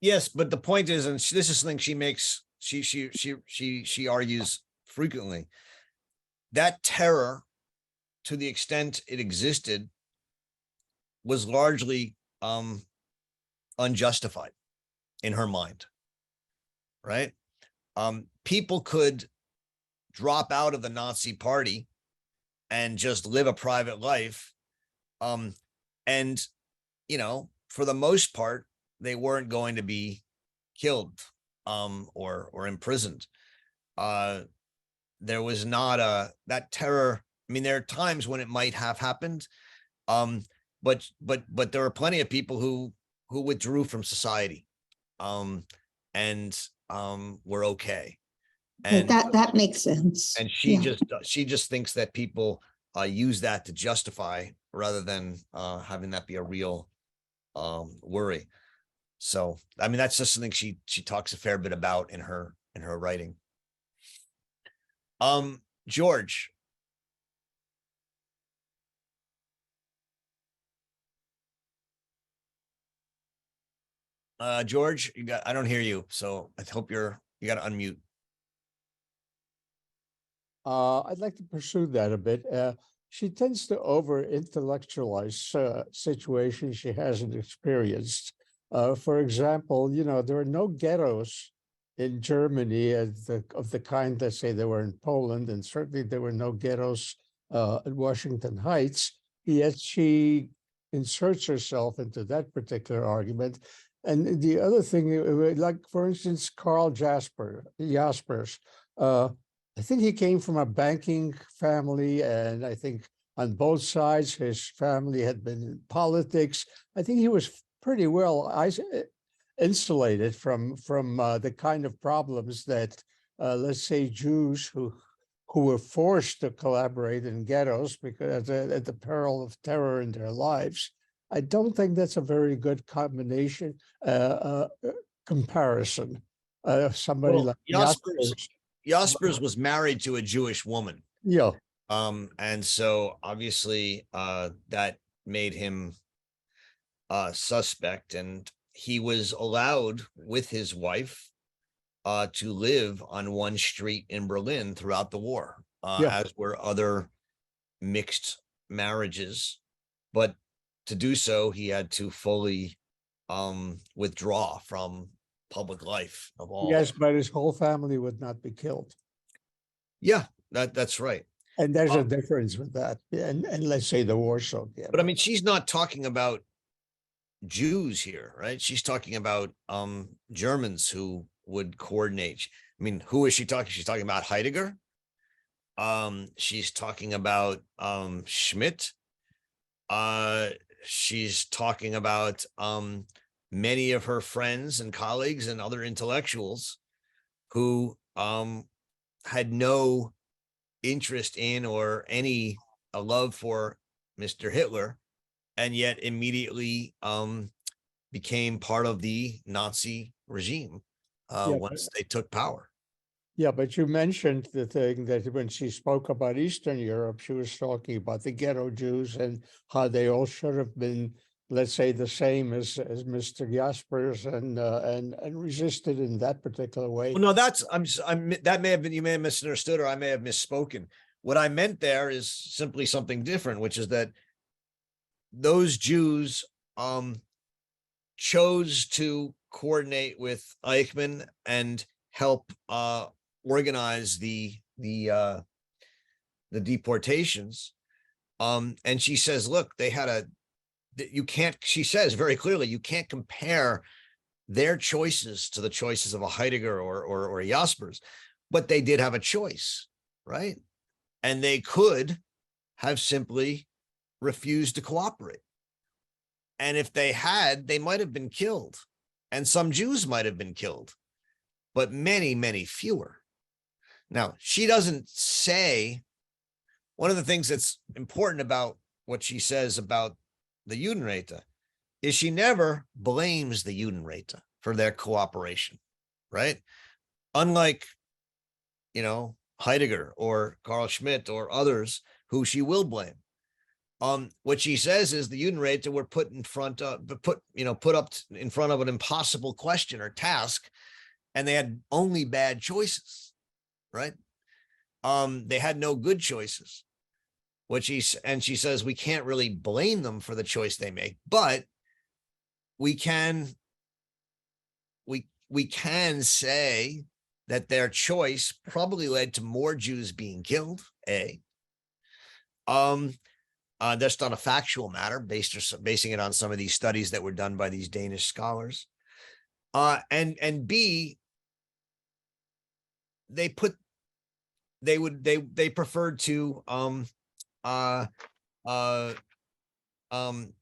Yes, but the point is, and this is something she makes, she argues frequently, that terror, to the extent it existed, was largely unjustified in her mind, right? People could drop out of the Nazi party and just live a private life. And, for the most part, they weren't going to be killed or imprisoned. There was not that terror. I mean, there are times when it might have happened, but there are plenty of people who withdrew from society, and were okay. And that makes sense. and she just thinks that people use that to justify rather than having that be a real worry. So, I mean, that's just something she talks a fair bit about in her writing. George. George, I don't hear you, so I hope you got to unmute. I'd like to pursue that a bit. She tends to over-intellectualize situations she hasn't experienced. For example, there are no ghettos in Germany of the kind that say there were in Poland, and certainly there were no ghettos at Washington Heights. Yet she inserts herself into that particular argument. And the other thing, like for instance, Karl Jaspers. I think he came from a banking family, and I think on both sides, his family had been in politics. I think he was pretty well insulated from the kind of problems that, let's say, Jews who were forced to collaborate in ghettos because at the peril of terror in their lives. I don't think that's a very good comparison. Somebody like Jaspers was married to a Jewish woman. Yeah. And so obviously that made him suspect, and he was allowed with his wife to live on one street in Berlin throughout the war, as were other mixed marriages. But to do so, he had to fully withdraw from public life of all. Yes, but his whole family would not be killed. Yeah, that's right. And there's a difference with that. And let's say the Warsaw Ghetto. But I mean, she's not talking about Jews here, right? She's talking about Germans who would coordinate. I mean, who is she talking? She's talking about Heidegger. She's talking about Schmidt. She's talking about many of her friends and colleagues and other intellectuals who had no interest in or a love for Mr. Hitler, and yet immediately became part of the Nazi regime once they took power. Yeah, but you mentioned the thing that when she spoke about Eastern Europe, she was talking about the ghetto Jews and how they all should have been, let's say, the same as Mr. Jaspers and resisted in that particular way. Well, no, that may have been, you may have misunderstood, or I may have misspoken. What I meant there is simply something different, which is that those Jews chose to coordinate with Eichmann and help organize the deportations. And she says, look, she says very clearly, you can't compare their choices to the choices of a Heidegger or a Jaspers, but they did have a choice, right? And they could have simply refused to cooperate. And if they had, they might have been killed, and some Jews might have been killed, but many, many fewer. Now, she doesn't say, one of the things that's important about what she says about the Judenräte is she never blames the Judenräte for their cooperation, right? unlike, Heidegger or Carl Schmitt or others who she will blame. What she says is the Judenräte were put in front of, put up in front of an impossible question or task, and they had only bad choices, right? They had no good choices. She says we can't really blame them for the choice they make, but we can say that their choice probably led to more Jews being killed. That's not a factual matter, basing it on some of these studies that were done by these Danish scholars. And B, they preferred to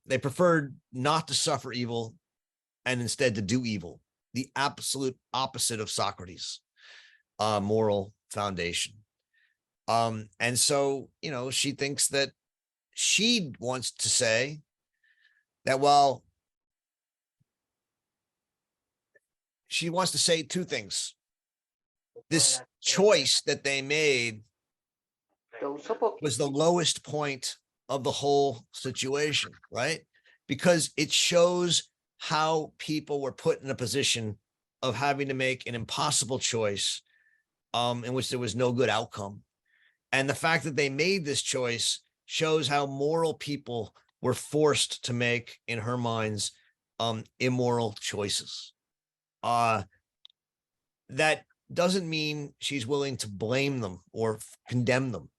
they preferred not to suffer evil and instead to do evil, the absolute opposite of Socrates' moral foundation. And so, she thinks that she wants to say that while she wants to say two things, this choice that they made was the lowest point of the whole situation, right? Because it shows how people were put in a position of having to make an impossible choice in which there was no good outcome. And the fact that they made this choice shows how moral people were forced to make, in her minds, immoral choices. That doesn't mean she's willing to blame them or condemn them,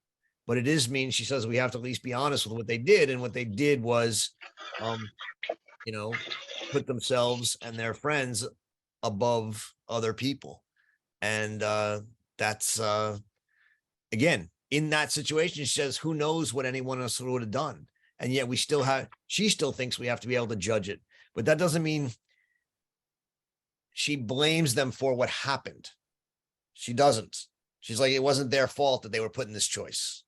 but it is mean she says we have to at least be honest with what they did, and what they did was, put themselves and their friends above other people, and that's again, in that situation, she says, who knows what anyone else would have done, and yet she still thinks we have to be able to judge it, but that doesn't mean she blames them for what happened. She doesn't. She's like, it wasn't their fault that they were put in this choice.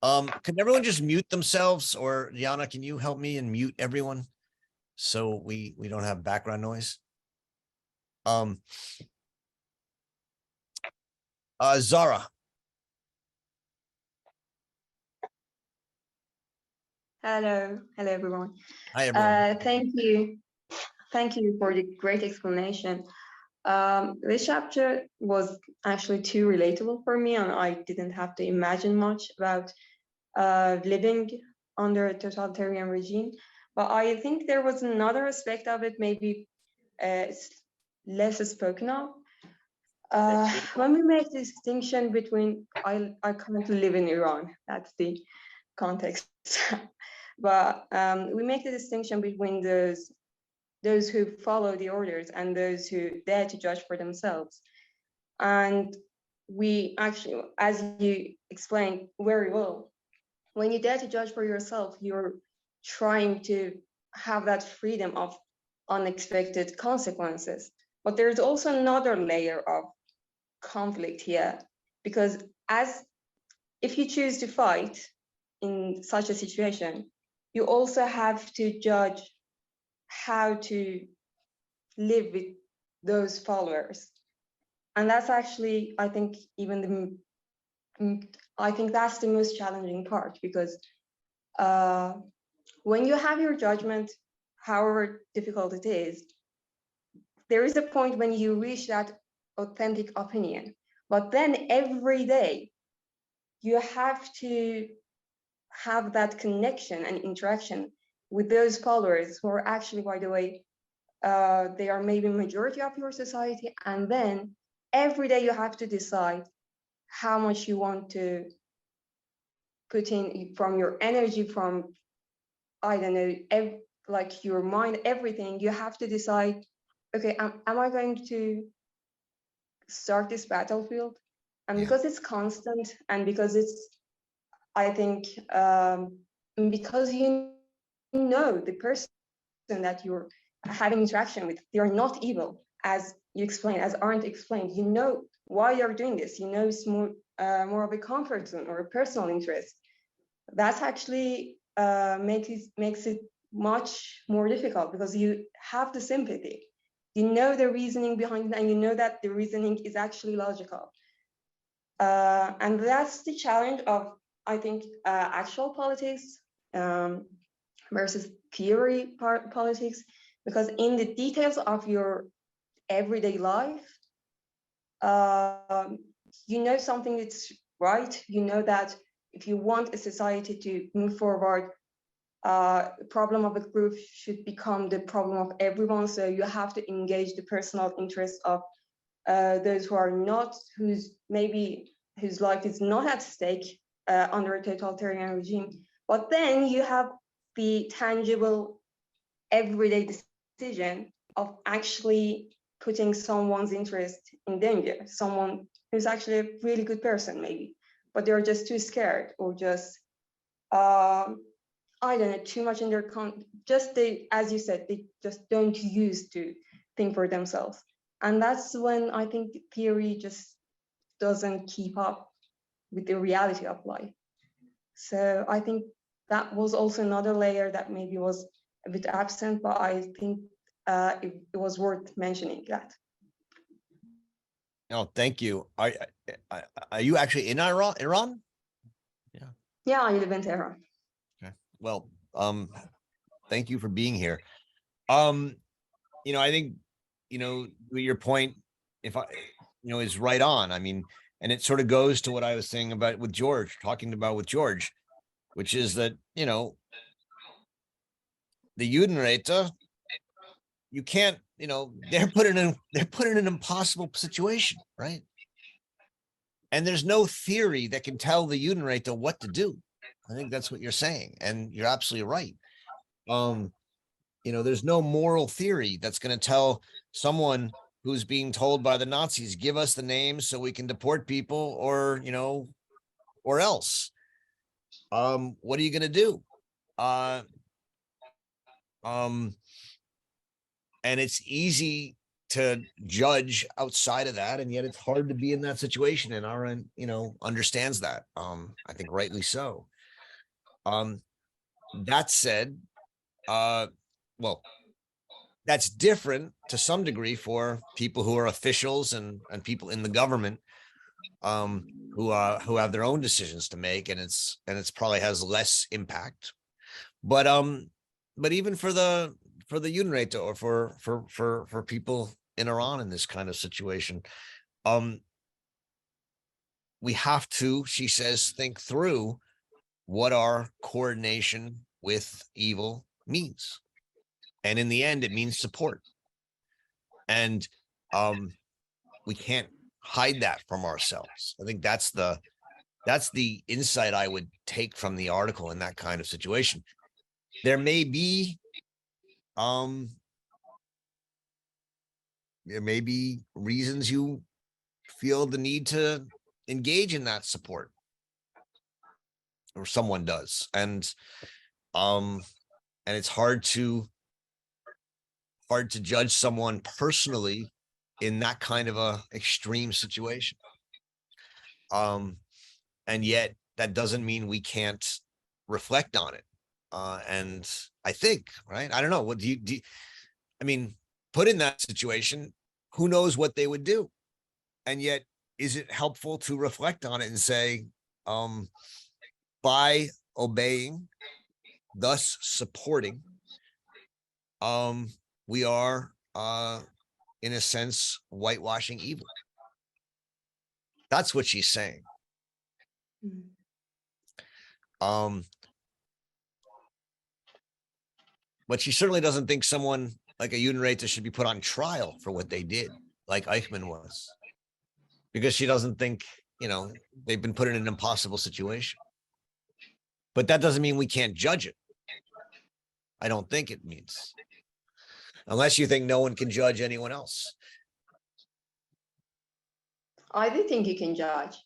Can everyone just mute themselves? Or Yana, can you help me and mute everyone so we don't have background noise? Zara. Hello everyone. Hi, everyone. Thank you for the great explanation. This chapter was actually too relatable for me, and I didn't have to imagine much about living under a totalitarian regime. But I think there was another aspect of it, maybe less spoken of. When we make the distinction between, I currently live in Iran, that's the context. But we make the distinction between those who follow the orders and those who dare to judge for themselves. And we actually, as you explained very well, when you dare to judge for yourself, you're trying to have that freedom of unexpected consequences. But there's also another layer of conflict here, because if you choose to fight in such a situation, you also have to judge how to live with those followers. And that's actually, I think, that's the most challenging part, because when you have your judgment, however difficult it is, there is a point when you reach that authentic opinion. But then every day, you have to have that connection and interaction with those followers who are actually, by the way, they are maybe majority of your society. And then every day you have to decide how much you want to put in from your energy, from, I don't know, like your mind, everything. You have to decide, okay, am I going to start this battlefield? And because it's constant, and because it's, I think, because you know the person that you're having interaction with, they are not evil, as you explained, as Arendt explained. You know why you're doing this. You know it's more of a comfort zone or a personal interest. That's actually makes it much more difficult because you have the sympathy. You know the reasoning behind it, and you know that the reasoning is actually logical. And that's the challenge of, I think, actual politics versus theory politics, because in the details of your everyday life, you know something that's right. You know that if you want a society to move forward, the problem of a group should become the problem of everyone. So you have to engage the personal interests of those who are not, whose life is not at stake under a totalitarian regime. But then you have the tangible everyday decision of actually putting someone's interest in danger, someone who's actually a really good person maybe, but they're just too scared, or just, I don't know, too much in their, as you said, they just don't use to think for themselves. And that's when I think theory just doesn't keep up with the reality of life. So I think that was also another layer that maybe was a bit absent, but I think it was worth mentioning that. Oh, thank you. Are you actually in Iran? Yeah, I live in Tehran. Okay. Well, thank you for being here. I think, your point, is right on. I mean, and it sort of goes to what I was saying about with George, which is that, the Judenräte, you can't, they're put in an impossible situation, right? And there's no theory that can tell the Judenräte what to do. I think that's what you're saying, and you're absolutely right. There's no moral theory that's going to tell someone who's being told by the Nazis, give us the names so we can deport people, or else. What are you going to do? And it's easy to judge outside of that, and yet it's hard to be in that situation. And Arendt, understands that. I think rightly so. That said, well, that's different to some degree for people who are officials and people in the government, who have their own decisions to make, and it's probably has less impact. But even for the Judenräte, or for people in Iran in this kind of situation, we have to, she says, think through what our coordination with evil means. And in the end, it means support. And we can't hide that from ourselves. I think that's the insight I would take from the article in that kind of situation. There may be reasons you feel the need to engage in that support, or someone does. And it's hard to judge someone personally in that kind of a extreme situation. And yet that doesn't mean we can't reflect on it. And I think, right, I don't know, what do you I mean, put in that situation, who knows what they would do? And yet, is it helpful to reflect on it and say, by obeying, thus supporting, we are, in a sense, whitewashing evil? That's what she's saying. But she certainly doesn't think someone like a Judenräte should be put on trial for what they did, like Eichmann was, because she doesn't think, they've been put in an impossible situation. But that doesn't mean we can't judge it. I don't think it means, unless you think no one can judge anyone else. I do think you can judge,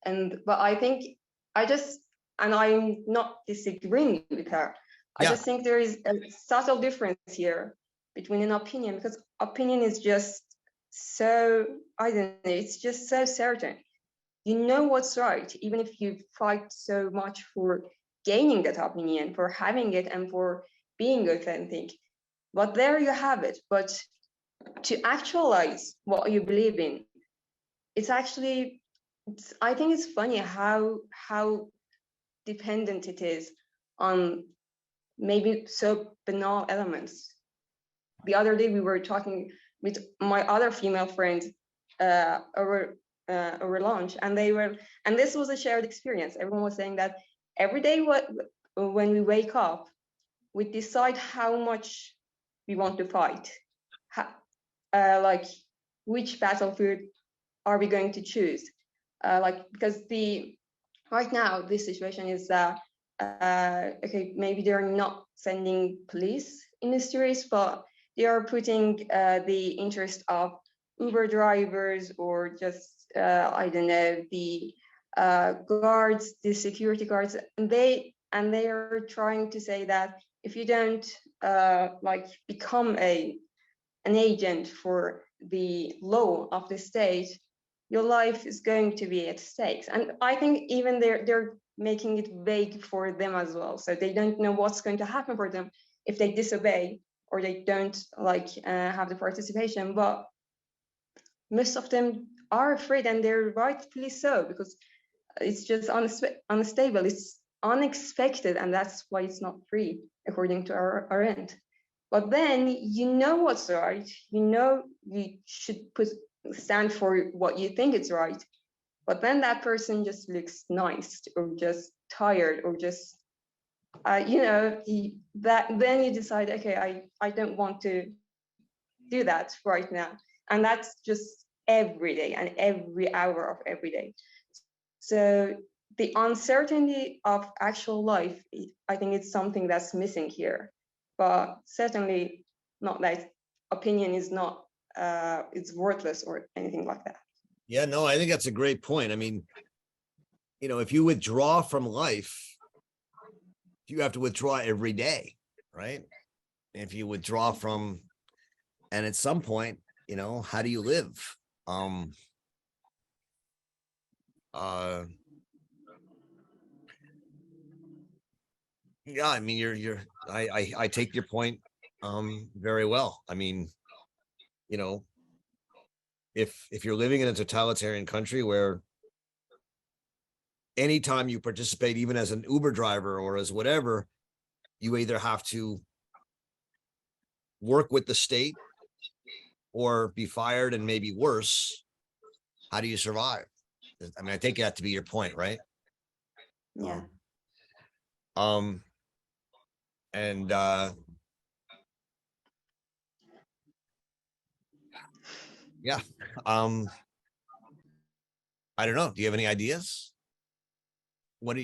but I think and I'm not disagreeing with her. I just think there is a subtle difference here between an opinion, because opinion is just so, I don't know, it's just so certain. You know what's right, even if you fight so much for gaining that opinion, for having it, and for being authentic. But there you have it. But to actualize what you believe in, it's actually, I think it's funny how dependent it is on maybe so banal elements. The other day we were talking with my other female friends over lunch, and this was a shared experience. Everyone was saying that every day when we wake up, we decide how much we want to fight, like which battlefield are we going to choose, because right now this situation is that okay, maybe they're not sending police in the streets, but they are putting the interest of Uber drivers or just I don't know, the guards, the security guards, and they are trying to say that if you don't like become an agent for the law of the state, your life is going to be at stake. And I think even they're making it vague for them as well, so they don't know what's going to happen for them if they disobey or they don't have the participation. But most of them are afraid, and they're rightfully so, because it's just unstable, it's unexpected, and that's why it's not free, according to Arendt. But then you know what's right, you know you should stand for what you think is right, but then that person just looks nice or just tired or just then you decide, okay, I don't want to do that right now. And that's just every day and every hour of every day. So the uncertainty of actual life, I think it's something that's missing here. But certainly not that opinion is not it's worthless or anything like that. Yeah, no, I think that's a great point. I mean, if you withdraw from life, you have to withdraw every day, right? If you withdraw from, and at some point, how do you live? Yeah, I mean, I take your point very well. I mean, if you're living in a totalitarian country where anytime you participate, even as an Uber driver or as whatever, you either have to work with the state or be fired, and maybe worse, how do you survive? I mean, I take that to be your point, right? Yeah. And yeah, I don't know. Do you have any ideas? What do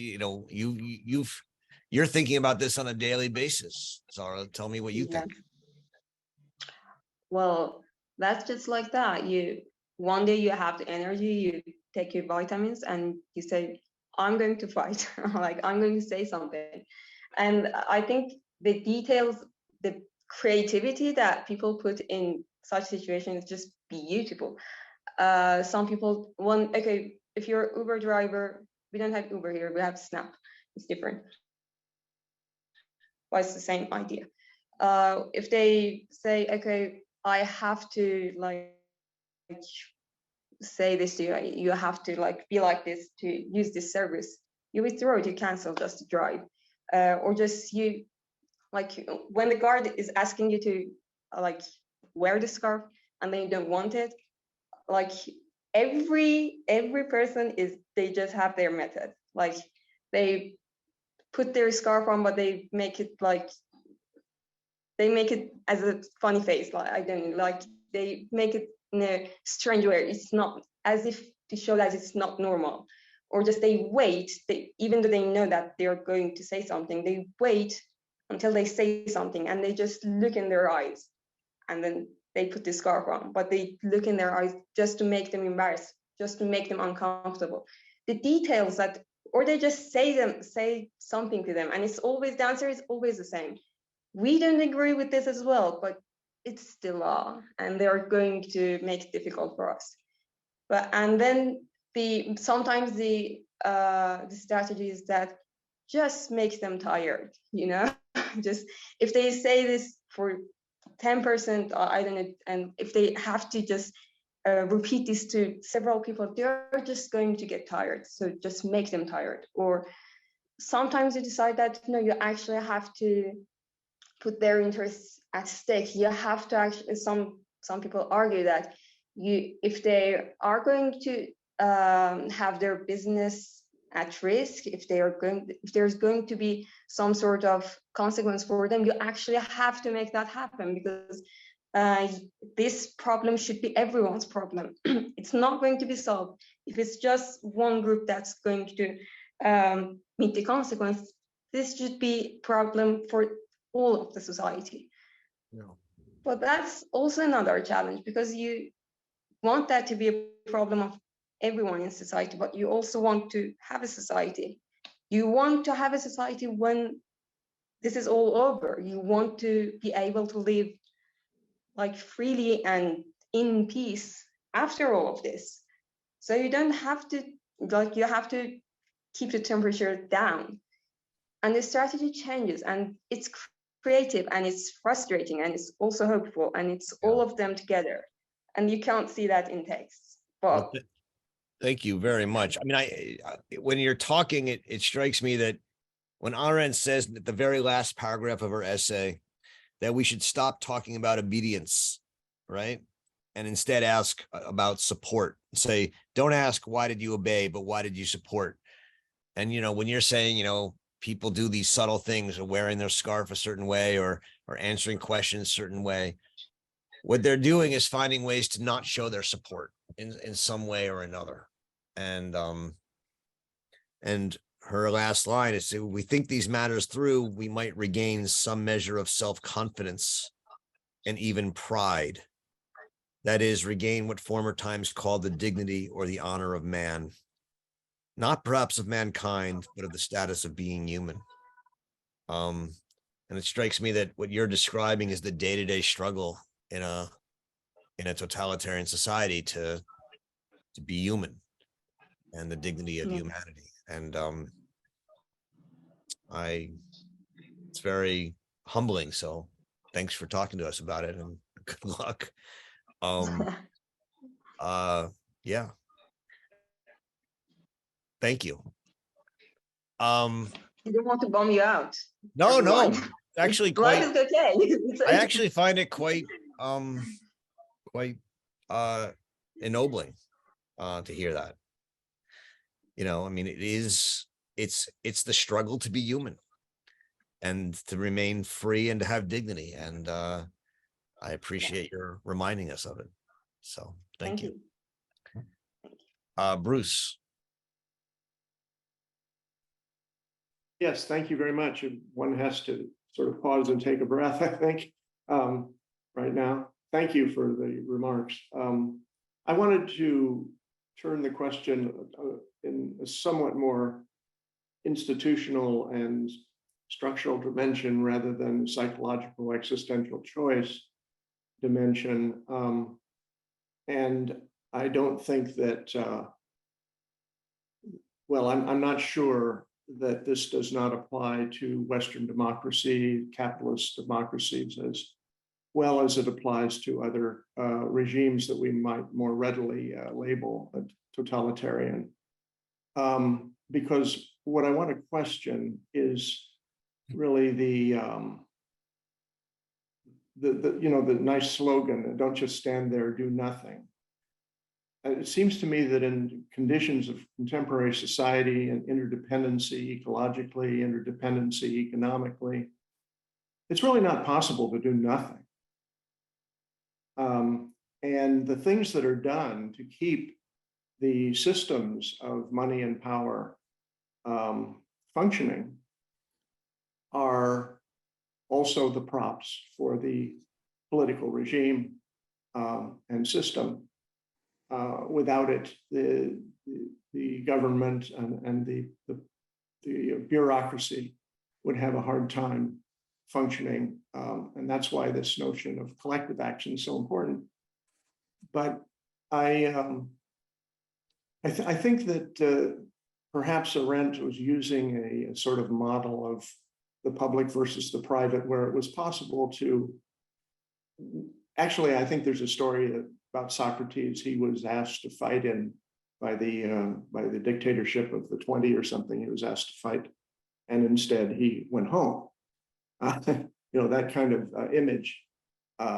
you're thinking about this on a daily basis. Zara, tell me what you think. Well, that's just like that. One day you have the energy, you take your vitamins and you say, I'm going to fight, like I'm going to say something. And I think the details, the creativity that people put in such situations is just beautiful. Some people if you're an Uber driver, we don't have Uber here, we have Snap. It's different, but it's the same idea. If they say, okay, I have to say this to you, you have to be like this to use this service, you withdraw it, you cancel just to drive, or just you when the guard is asking you to wear the scarf and then you don't want it, every person they just have their method. They put their scarf on, but they make it as a funny face, I don't know, they make it in a strange way. It's not as if to show that it's not normal, or just they wait, even though they know that they're going to say something, they wait until they say something and they just look in their eyes, and then they put the scarf on, but they look in their eyes just to make them embarrassed, just to make them uncomfortable. The details or they just say something to them, and the answer is always the same. We don't agree with this as well, but it's the law, and they're going to make it difficult for us. And then sometimes the strategy is that just makes them tired, you know. Just if they say this for 10%, I don't know, and if they have to just repeat this to several people, they're just going to get tired. So just make them tired. Or sometimes you decide that no, you actually have to put their interests at stake. You have to actually, some people argue that if they are going to have their business at risk, if there's going to be some sort of consequence for them, you actually have to make that happen, because this problem should be everyone's problem. It's not going to be solved if it's just one group that's going to meet the consequence. This should be a problem for all of the society. No. But that's also another challenge, because you want that to be a problem of everyone in society, but you also want to have a society. You want to have a society when this is all over. You want to be able to live like freely and in peace after all of this. So you don't have to, like, you have to keep the temperature down. And the strategy changes, and it's creative, and it's frustrating, and it's also hopeful, and it's all of them together. And you can't see that in text. But Well, thank you very much. I mean, when you're talking, it strikes me that when Arendt says at the very last paragraph of her essay that we should stop talking about obedience, right? And instead ask about support. Say, don't ask why did you obey, but why did you support? And, you know, when you're saying, you know, people do these subtle things, or wearing their scarf a certain way, or answering questions a certain way, what they're doing is finding ways to not show their support in some way or another. And her last line is, if we think these matters through, we might regain some measure of self-confidence and even pride. That is, regain what former times called the dignity or the honor of man. Not perhaps of mankind, but of the status of being human. And it strikes me that what you're describing is the day-to-day struggle in a totalitarian society to be human, and the dignity of humanity. And it's very humbling. So thanks for talking to us about it, and good luck. Yeah. Thank you. I don't want to bum you out. No, everyone. no, actually Life quite, is okay. It's I okay. actually find it quite ennobling to hear that. You know, I mean, it's the struggle to be human and to remain free and to have dignity. And I appreciate your reminding us of it. So thank you. Bruce. Yes, thank you very much. One has to sort of pause and take a breath, I think, right now. Thank you for the remarks. I wanted to turn the question in a somewhat more institutional and structural dimension rather than psychological existential choice dimension. And I don't think that, well, I'm not sure that this does not apply to Western democracy, capitalist democracies, as well as it applies to other regimes that we might more readily label totalitarian. Because what I want to question is really the nice slogan, don't just stand there, do nothing. It seems to me that in conditions of contemporary society and interdependency ecologically, interdependency economically, it's really not possible to do nothing. And the things that are done to keep the systems of money and power functioning are also the props for the political regime and system. Without it, the government and the bureaucracy would have a hard time functioning. And that's why this notion of collective action is so important. But I think that perhaps Arendt was using a sort of model of the public versus the private, where it was possible to, actually, I think there's a story about Socrates. He was asked to fight by the dictatorship of the 20 or something. He was asked to fight, and instead he went home. That kind of image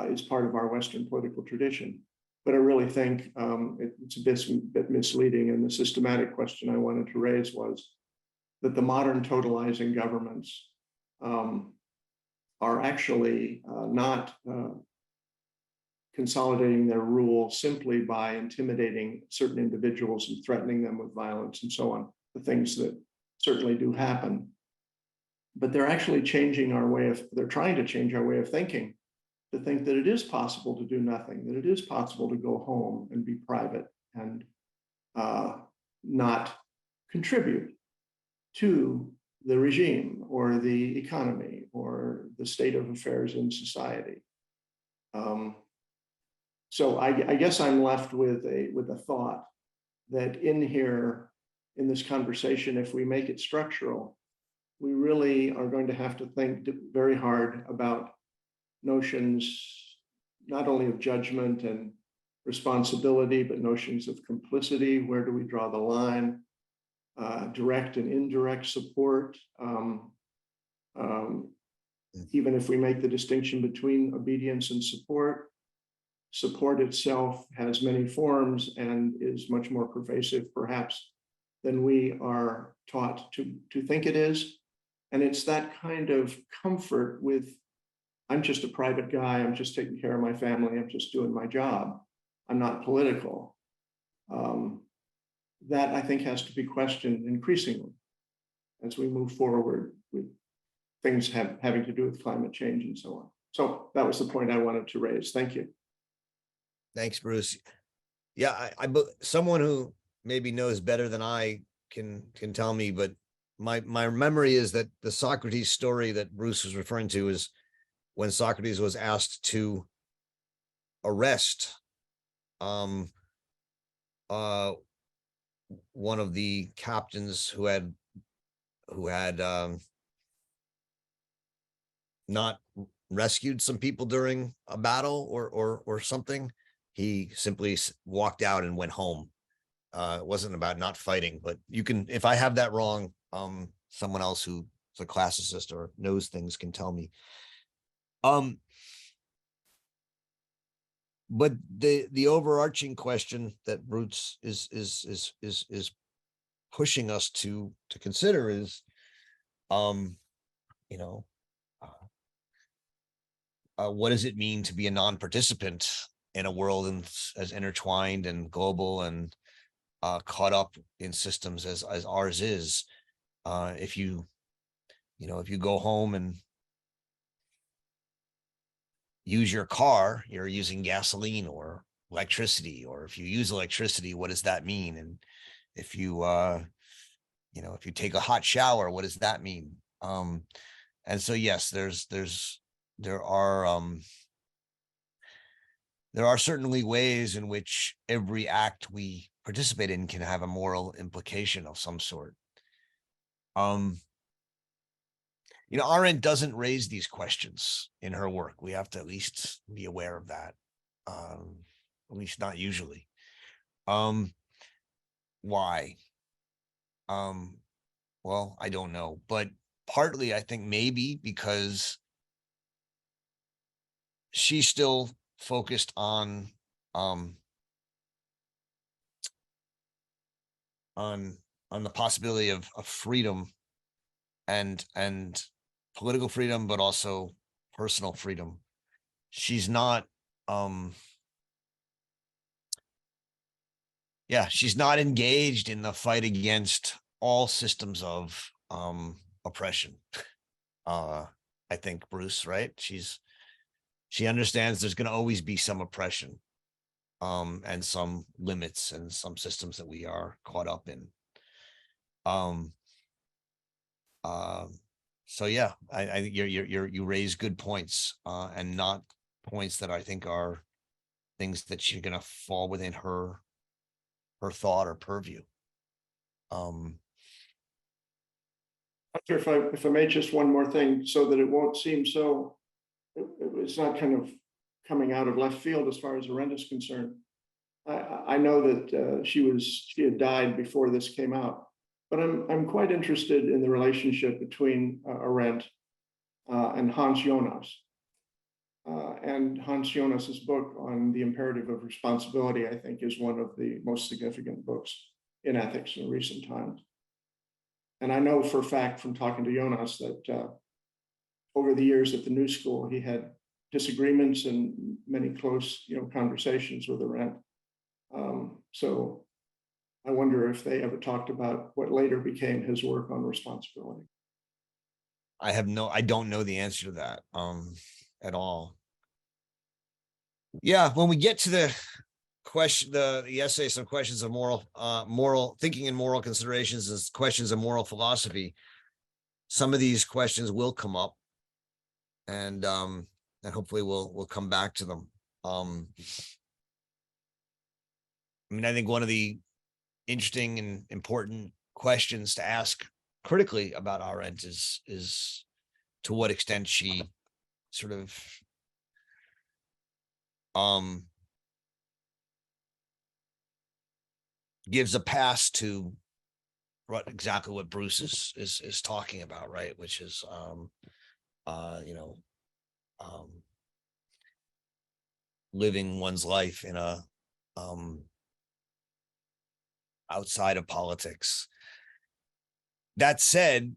is part of our Western political tradition. But I really think it's a bit misleading. And the systematic question I wanted to raise was that the modern totalizing governments are actually not consolidating their rule simply by intimidating certain individuals and threatening them with violence and so on, the things that certainly do happen. But they're actually they're trying to change our way of thinking, to think that it is possible to do nothing, that it is possible to go home and be private and not contribute to the regime or the economy or the state of affairs in society. So I guess I'm left with a thought that in this conversation, if we make it structural, we really are going to have to think very hard about notions not only of judgment and responsibility, but notions of complicity. Where do we draw the line? Direct and indirect support. Even if we make the distinction between obedience and support, support itself has many forms and is much more pervasive, perhaps, than we are taught to think it is. And it's that kind of comfort with, I'm just a private guy, I'm just taking care of my family, I'm just doing my job, I'm not political. That I think has to be questioned increasingly as we move forward with things having to do with climate change and so on. So that was the point I wanted to raise. Thank you. Thanks, Bruce. Yeah, someone who maybe knows better than I can tell me, but my memory is that the Socrates story that Bruce was referring to is when Socrates was asked to arrest one of the captains who had not rescued some people during a battle or something. He simply walked out and went home. It wasn't about not fighting, but you can, if I have that wrong, someone else who's a classicist or knows things can tell me. But the overarching question that Bruce is pushing us to consider is, what does it mean to be a non-participant in a world as intertwined and global and caught up in systems as ours is? If you go home and use your car, you're using gasoline or electricity, or if you use electricity, what does that mean? And if you if you take a hot shower, what does that mean? And so yes, there are certainly ways in which every act we participate in can have a moral implication of some sort. Arendt doesn't raise these questions in her work. We have to at least be aware of that. At least not usually. Why? Well, I don't know, but partly I think maybe because she's still focused on the possibility of freedom and political freedom, but also personal freedom. She's not she's not engaged in the fight against all systems of oppression. I think, Bruce, right? She understands there's going to always be some oppression and some limits and some systems that we are caught up in. So yeah, I think you raise good points and not points that I think are things that she's going to fall within her thought or purview. If I may, just one more thing, so that it won't seem so, it's not kind of coming out of left field as far as Arendt is concerned. I know that she had died before this came out, but I'm quite interested in the relationship between Arendt and Hans Jonas. And Hans Jonas's book on the imperative of responsibility, I think, is one of the most significant books in ethics in recent times. And I know for a fact from talking to Jonas that over the years at the New School, he had disagreements and many close, conversations with Arendt. So I wonder if they ever talked about what later became his work on responsibility. I don't know the answer to that at all. Yeah, when we get to the question, the essay, some questions of moral thinking and moral considerations and questions of moral philosophy, some of these questions will come up, and hopefully we'll come back to them. I think one of the interesting and important questions to ask critically about Arendt is to what extent she sort of gives a pass to exactly what Bruce is talking about, right? Which is living one's life in a outside of politics. That said,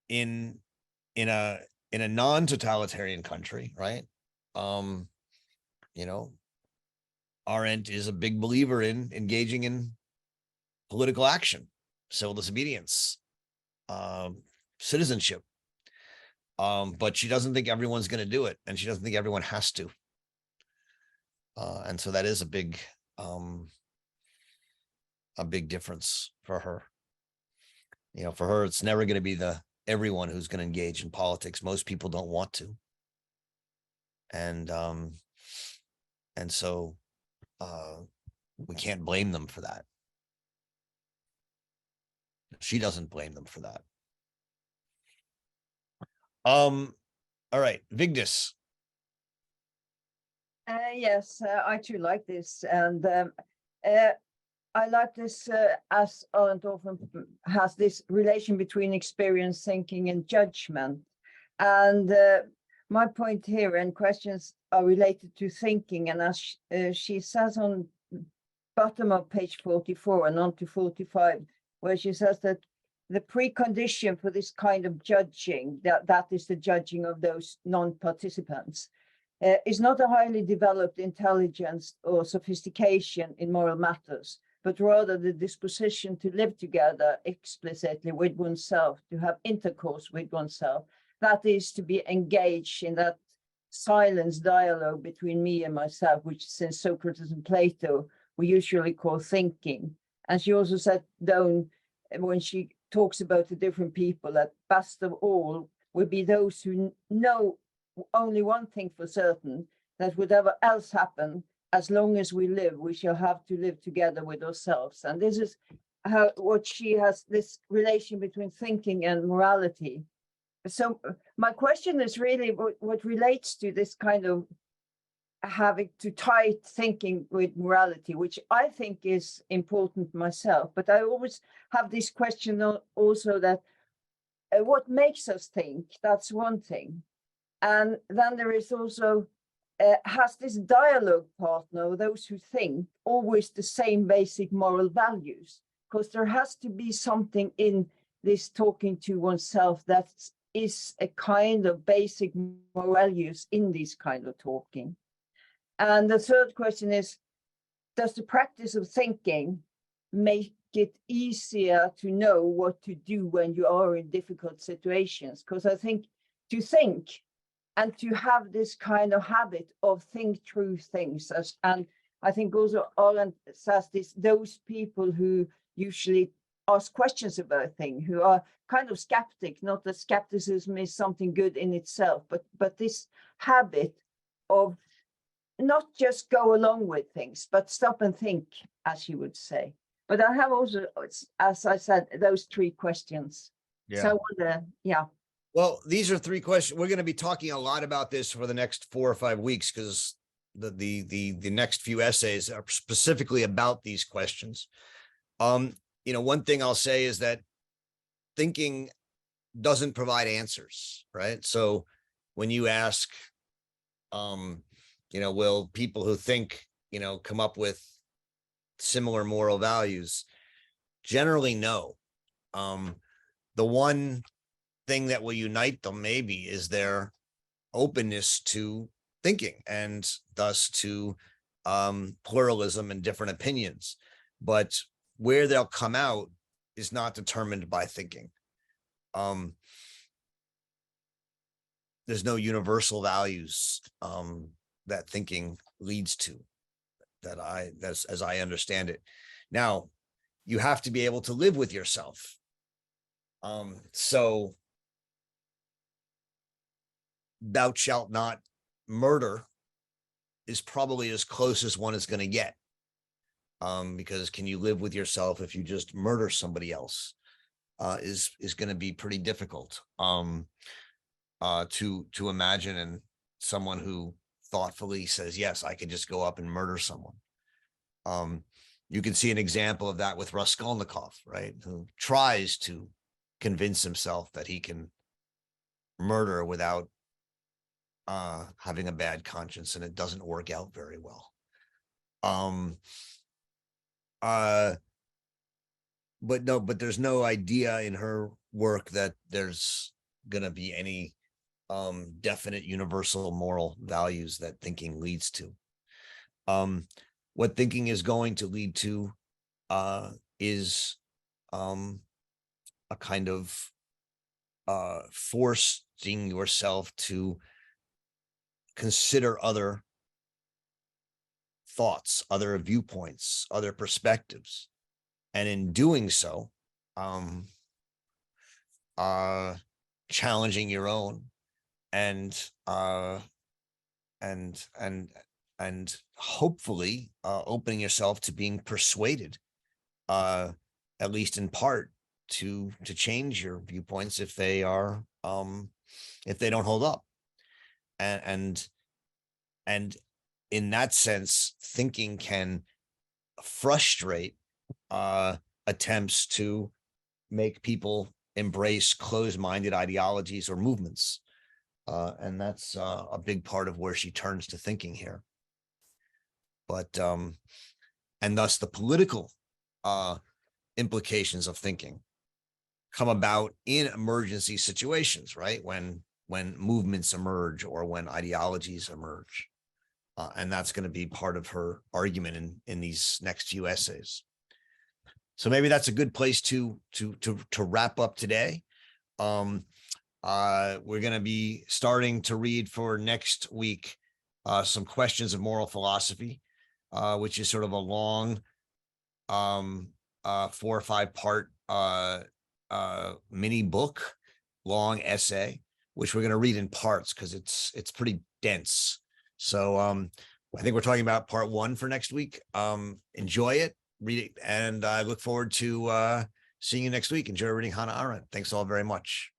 in a non-totalitarian country, right? Arendt is a big believer in engaging in political action, civil disobedience, citizenship. But she doesn't think everyone's going to do it, and she doesn't think everyone has to. And so that is a big difference for her. For her, it's never going to be everyone who's going to engage in politics. Most people don't want to. And so we can't blame them for that. She doesn't blame them for that. All right, Vigdis. Yes, I too like this, and I like this as Arendt often has this relation between experience, thinking, and judgment. And my point here and questions are related to thinking, and as she says on bottom of page 44 and on to 45, where she says that the precondition for this kind of judging, that is the judging of those non-participants, is not a highly developed intelligence or sophistication in moral matters, but rather the disposition to live together explicitly with oneself, to have intercourse with oneself. That is, to be engaged in that silence dialogue between me and myself, which since Socrates and Plato, we usually call thinking. And she also said down, when she talks about the different people, that best of all would be those who know only one thing for certain, that whatever else happen, as long as we live, we shall have to live together with ourselves. And this is what she has, this relation between thinking and morality. So my question is really what relates to this kind of having to tie thinking with morality, which I think is important myself. But I always have this question also that what makes us think, that's one thing. And then there is also, has this dialogue partner, those who think, always the same basic moral values? Because there has to be something in this talking to oneself that is a kind of basic moral values in this kind of talking. And the third question is, does the practice of thinking make it easier to know what to do when you are in difficult situations? Because I think to think and to have this kind of habit of think through things, and I think also Arendt says this, those people who usually ask questions about things, who are kind of skeptic, not that skepticism is something good in itself, but this habit of not just go along with things, but stop and think, as you would say. But I have also, as I said, those three questions. So I wonder, yeah. Well, these are three questions. We're going to be talking a lot about this for the next 4 or 5 weeks because the next few essays are specifically about these questions. One thing I'll say is that thinking doesn't provide answers, right? So when you ask, will people who think, come up with similar moral values? Generally, no. The one thing that will unite them maybe is their openness to thinking and thus to pluralism and different opinions. But where they'll come out is not determined by thinking. There's no universal values that thinking leads to, as I understand it. Now, you have to be able to live with yourself. So thou shalt not murder is probably as close as one is going to get. Because can you live with yourself if you just murder somebody else? Is going to be pretty difficult to imagine, and someone who thoughtfully says, yes, I could just go up and murder someone. You can see an example of that with Raskolnikov, right? Who tries to convince himself that he can murder without having a bad conscience, and it doesn't work out very well. But there's no idea in her work that there's gonna be any definite universal moral values that thinking leads to. What thinking is going to lead to is a kind of forcing yourself to consider other thoughts, other viewpoints, other perspectives, and in doing so, challenging your own and hopefully opening yourself to being persuaded, at least in part, to change your viewpoints if they are if they don't hold up. And in that sense, thinking can frustrate attempts to make people embrace closed-minded ideologies or movements. And that's a big part of where she turns to thinking here. But, and thus the political implications of thinking come about in emergency situations, right? When movements emerge or when ideologies emerge. And that's going to be part of her argument in these next few essays. So maybe that's a good place to wrap up today. We're going to be starting to read for next week some questions of moral philosophy, which is sort of a long 4 or 5 part mini book, long essay, which we're going to read in parts because it's pretty dense. So I think we're talking about part 1 for next week. Enjoy it, read it, and I look forward to seeing you next week. Enjoy reading Hannah Arendt. Thanks all very much.